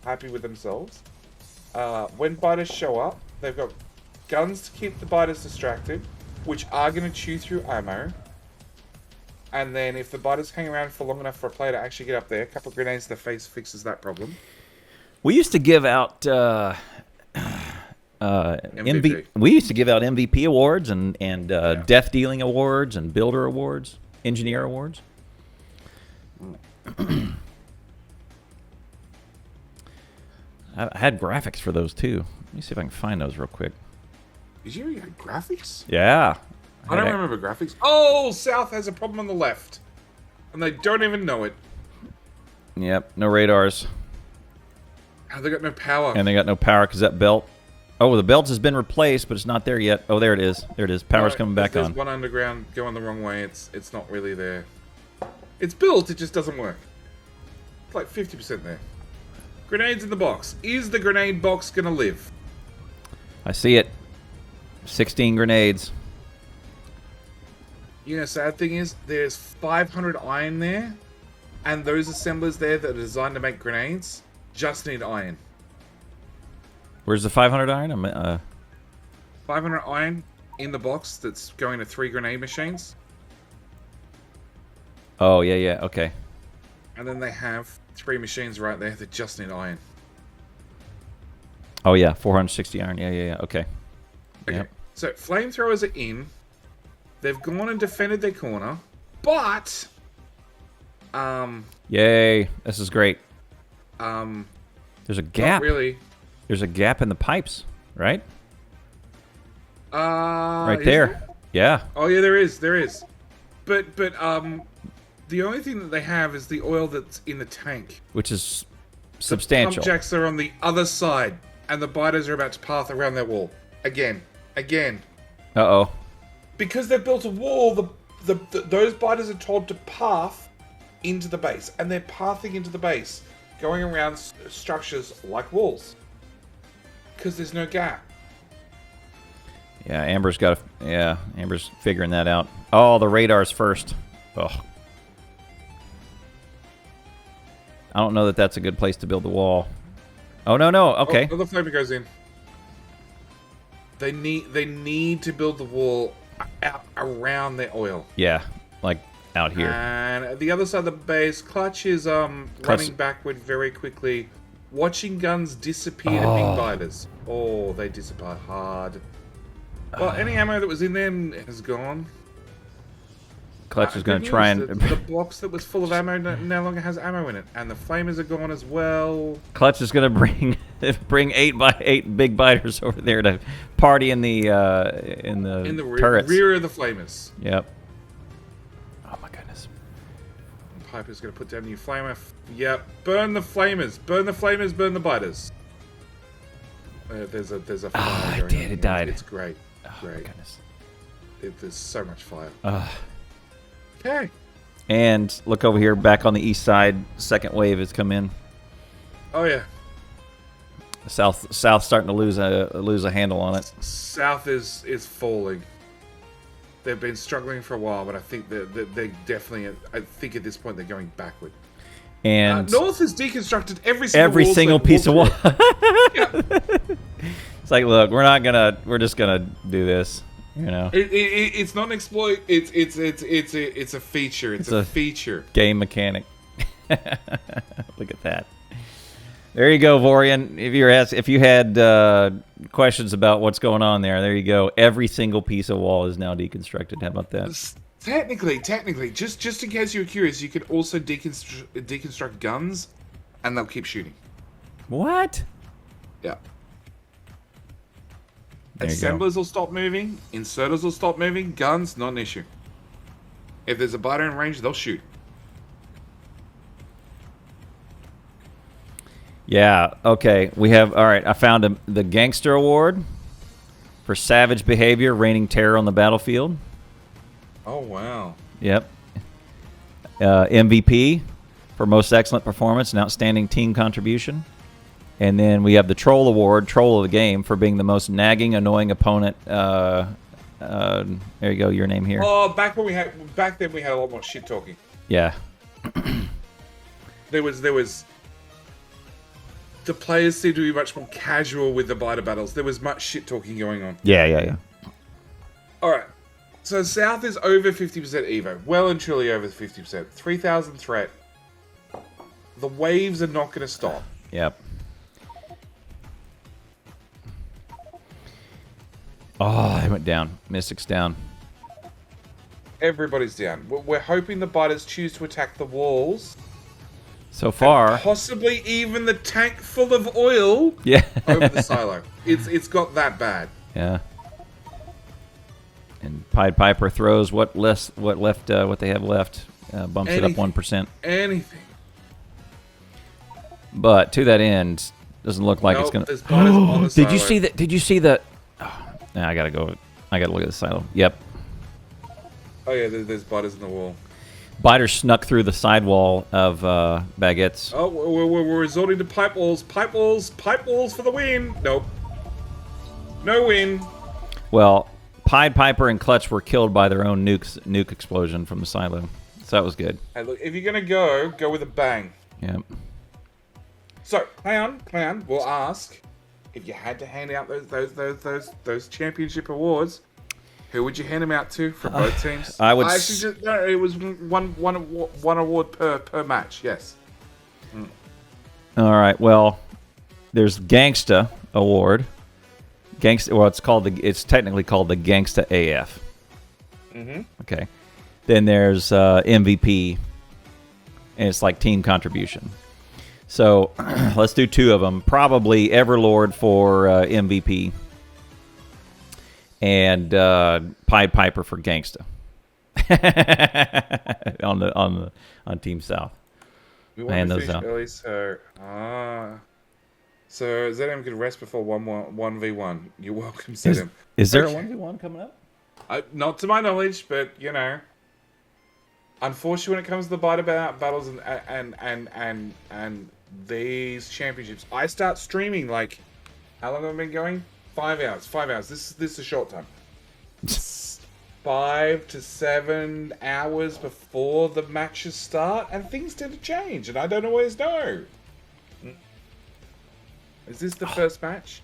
S2: happy with themselves. When biters show up, they've got guns to keep the biters distracted, which are going to chew through ammo. And then if the biters hang around for long enough for a player to actually get up there, a couple of grenades to the face fixes that problem.
S1: We used to give out
S2: MVP.
S1: We used to give out MVP awards and death dealing awards and builder awards, engineer awards. I had graphics for those too. Let me see if I can find those real quick.
S2: Did you have graphics?
S1: Yeah.
S2: I don't remember graphics. Oh, South has a problem on the left. And they don't even know it.
S1: Yep, no radars.
S2: Oh, they got no power.
S1: And they got no power because that belt. Oh, the belt has been replaced, but it's not there yet. Oh, there it is. There it is. Power's coming back
S2: there's
S1: on.
S2: one underground going the wrong way. It's not really there. It's built, it just doesn't work. It's like 50% there. Grenades in the box. Is the grenade box gonna live?
S1: I see it. 16 grenades.
S2: You know, sad thing is, there's 500 iron there, and those assemblers there that are designed to make grenades just need iron.
S1: Where's the 500 iron?
S2: 500 iron in the box that's going to 3 grenade machines.
S1: Oh, yeah, okay.
S2: And then they have 3 machines right there that just need iron.
S1: Oh, yeah, 460 iron. Yeah, okay.
S2: Okay,
S1: Yep.
S2: so flamethrowers are in. They've gone and defended their corner, but
S1: Yay, this is great. There's a
S2: not
S1: gap.
S2: really.
S1: There's a gap in the pipes, right? Right
S2: Is
S1: there. Yeah.
S2: Oh yeah, there is. But the only thing that they have is the oil that's in the tank.
S1: Which is substantial.
S2: Pump jacks are on the other side, and the biters are about to path around their wall again.
S1: Uh-oh.
S2: Because they've built a wall, those biters are told to path into the base, and they're pathing into the base, going around structures like walls. Because there's no gap.
S1: Yeah, Amber's Amber's figuring that out. Oh, the radar's first. Oh. I don't know that that's a good place to build the wall. Oh, no. Okay.
S2: Oh, the flamer goes in. They need to build the wall out around their oil.
S1: Yeah, like out here.
S2: And at the other side of the base, Clutch is running backward very quickly, watching guns disappear to big biters. Oh, they disappear hard. Well, any ammo that was in them has gone.
S1: Clutch is going to try and...
S2: The box that was full of ammo no longer has ammo in it, and the flamers are gone as well.
S1: Clutch is going to bring 8x8 big biters over there to party in the turrets.
S2: Rear of the flamers.
S1: Yep. Oh my goodness.
S2: Piper's going to put down a new flamer. Yep, burn the flamers. Burn the flamers, burn the biters. There's a fire going on.
S1: It died.
S2: It's great.
S1: Oh,
S2: Great.
S1: my goodness.
S2: There's so much fire.
S1: Uh,
S2: Okay.
S1: and look over here, back on the east side. Second wave has come in.
S2: Oh, yeah.
S1: South starting to lose a handle on it.
S2: South is falling. They've been struggling for a while, but I think they're definitely. I think at this point they're going backward.
S1: And
S2: North has deconstructed every
S1: single piece of wall.
S2: Yeah.
S1: It's like, look, we're just gonna do this. You know,
S2: It's not an exploit. It's a feature. It's a feature.
S1: Game mechanic. Look at that. There you go, Vorian. If you had questions about what's going on there you go. Every single piece of wall is now deconstructed. How about that?
S2: Technically, just in case you were curious, you could also deconstruct guns, and they'll keep shooting.
S1: What?
S2: Yeah.
S1: There you
S2: Assemblers will stop moving. Inserters will stop moving. Guns, not an issue. If there's a biter in range, they'll shoot.
S1: Yeah, okay. We have, all right, I found the Gangster Award for savage behavior, reigning terror on the battlefield.
S2: Oh, wow.
S1: Yep. MVP for most excellent performance and outstanding team contribution. And then we have the Troll Award, Troll of the Game, for being the most nagging, annoying opponent. There you go, your name here.
S2: Oh, back then we had a lot more shit talking.
S1: Yeah.
S2: There was the players seemed to be much more casual with the biter battles. There was much shit talking going on.
S1: Yeah.
S2: All right. So South is over 50% Evo. Well and truly over 50%. 3,000 threat. The waves are not going to stop.
S1: Yep. Oh, I went down. Mystic's down.
S2: Everybody's down. We're hoping the biters choose to attack the walls.
S1: So far,
S2: Possibly even the tank full of oil
S1: yeah.
S2: over the silo. It's got that bad.
S1: Yeah. And PiedPiper throws what they have left, bumps it up 1%.
S2: Anything.
S1: But to that end, doesn't look like it's gonna.
S2: There's biters on the silo.
S1: Did you see that? Did you see the? Oh, now I gotta go. I gotta look at the silo. Yep.
S2: Oh yeah, there's biters in the wall.
S1: Biter snuck through the sidewall of Baguettes.
S2: Oh, we're resorting to pipe walls. Pipe walls for the win. Nope. No win.
S1: Well, PiedPiper and Clutch were killed by their own nuke explosion from the silo, so that was good.
S2: Hey, look, if you're gonna go with a bang.
S1: Yep.
S2: So, Clown, we'll ask if you had to hand out those championship awards. Who would you hand them out to from both teams?
S1: I would.
S2: No, it was one award per match. Yes.
S1: All right. Well, there's Gangsta Award. Gangsta. Well, it's technically called the Gangsta AF. Okay. Then there's MVP, and it's like team contribution. So let's do two of them. Probably everLord for MVP, and PiedPiper for Gangsta on Team South.
S2: We want to finish early, so ZM could rest before 1v1. You're welcome, ZM.
S1: Is there a 1v1 coming up?
S2: Not to my knowledge, but you know. Unfortunately, when it comes to the biter battles and these championships, I start streaming like, how long have I been going? 5 hours. 5 hours. This is a short time. 5 to 7 hours before the matches start, and things tend to change, and I don't always know. Is this the first match?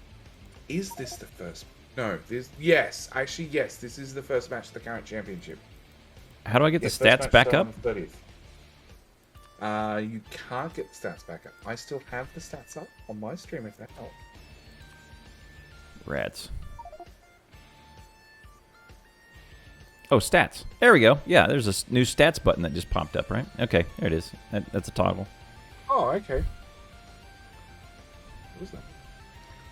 S2: Is this the first? No. Yes. Actually, yes. This is the first match of the current championship.
S1: How do I get the stats back up?
S2: On the 30th. You can't get the stats back up. I still have the stats up on my stream if that helps.
S1: Rats. Oh, stats. There we go. Yeah, there's a new stats button that just popped up, right? Okay, there it is. That's a toggle.
S2: Oh, okay. What was that?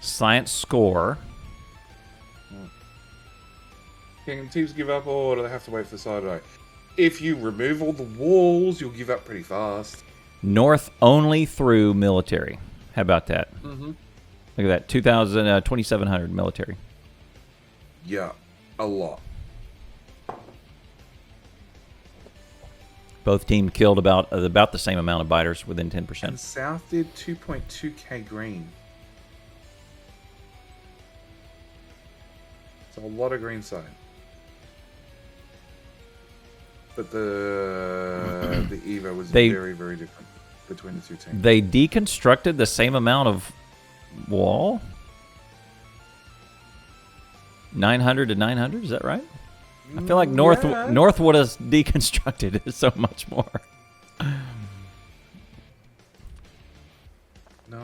S1: Science score.
S2: Can teams give up, or do they have to wait for the side eye? If you remove all the walls, you'll give up pretty fast.
S1: North only through military. How about that?
S2: Mm-hmm.
S1: Look at that, 2,700 military.
S2: Yeah, a lot.
S1: Both teams killed about the same amount of biters, within 10%.
S2: And South did 2.2k green. So a lot of green side. But the Evo was very, very different between the two teams.
S1: They deconstructed the same amount of wall? 900 to 900, is that right? I feel like North would have deconstructed it so much more.
S2: No.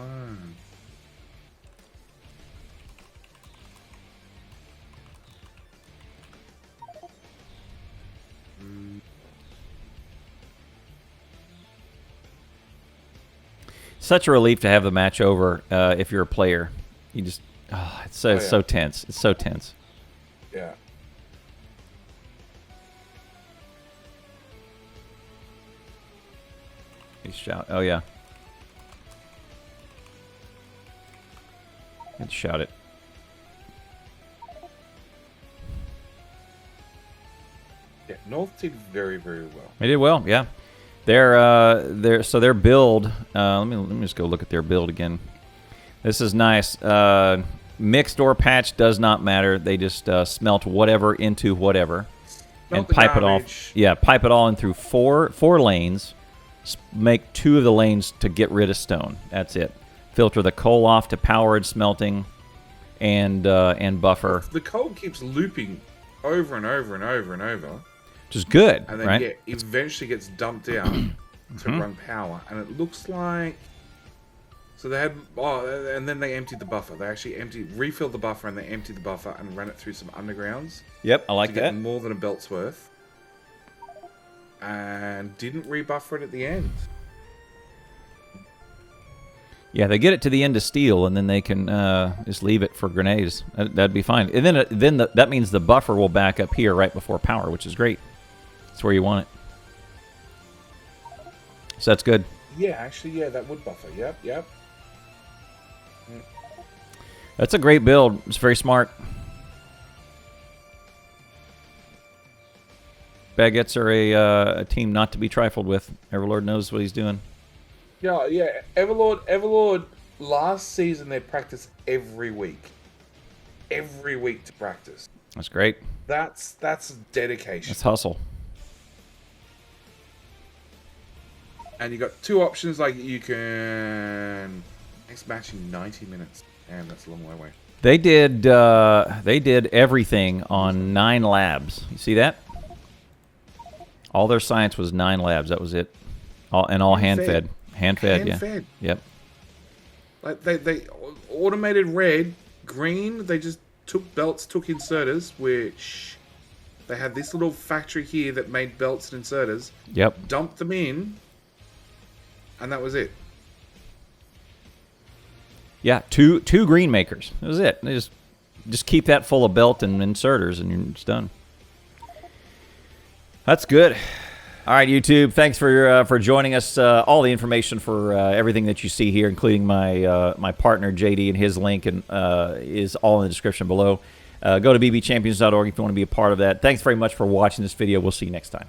S1: Such a relief to have the match over if you're a player. You just, it's so tense. It's so tense.
S2: Yeah.
S1: He shout. Oh yeah. Let's shout it.
S2: Yeah, North did very, very well.
S1: They did well, yeah. Their build. Let me just go look at their build again. This is nice. Mixed or patch does not matter. They just smelt whatever into whatever, and pipe it off. Yeah, pipe it all in through four lanes. Make 2 of the lanes to get rid of stone. That's it. Filter the coal off to powered smelting, and buffer.
S2: The coal keeps looping over and over and over and over.
S1: Which is good,
S2: and then,
S1: right?
S2: yeah, it eventually gets dumped out to run power. And it looks like... So they had... Oh, and then they emptied the buffer. They actually refilled the buffer, and they emptied the buffer and ran it through some undergrounds.
S1: Yep, I like that.
S2: To get more than a belt's worth. And didn't rebuffer it at the end.
S1: Yeah, they get it to the end of steel, and then they can just leave it for grenades. That'd be fine. And then that means the buffer will back up here right before power, which is great. That's where you want it. So that's good.
S2: Yeah, actually, yeah, that would buffer. Yep.
S1: That's a great build. It's very smart. Baguettes are a team not to be trifled with. everLord knows what he's doing.
S2: Yeah. everLord. Last season they practiced every week to practice.
S1: That's great.
S2: That's dedication.
S1: That's hustle.
S2: And you got 2 options, like you can next match in 90 minutes. Damn, that's a long way away.
S1: They did everything on 9 labs. You see that? All their science was 9 labs. That was it. All hand fed. Hand fed. Yep.
S2: Like they automated red, green. They just took belts, took inserters, which they had this little factory here that made belts and inserters.
S1: Yep.
S2: Dumped them in, and that was it.
S1: Yeah, two green makers. That was it. They just keep that full of belt and inserters, and you're just done. That's good. All right, YouTube. Thanks for joining us. All the information for everything that you see here, including my partner JD and his link, and is all in the description below. Go to bbchampions.org if you want to be a part of that. Thanks very much for watching this video. We'll see you next time.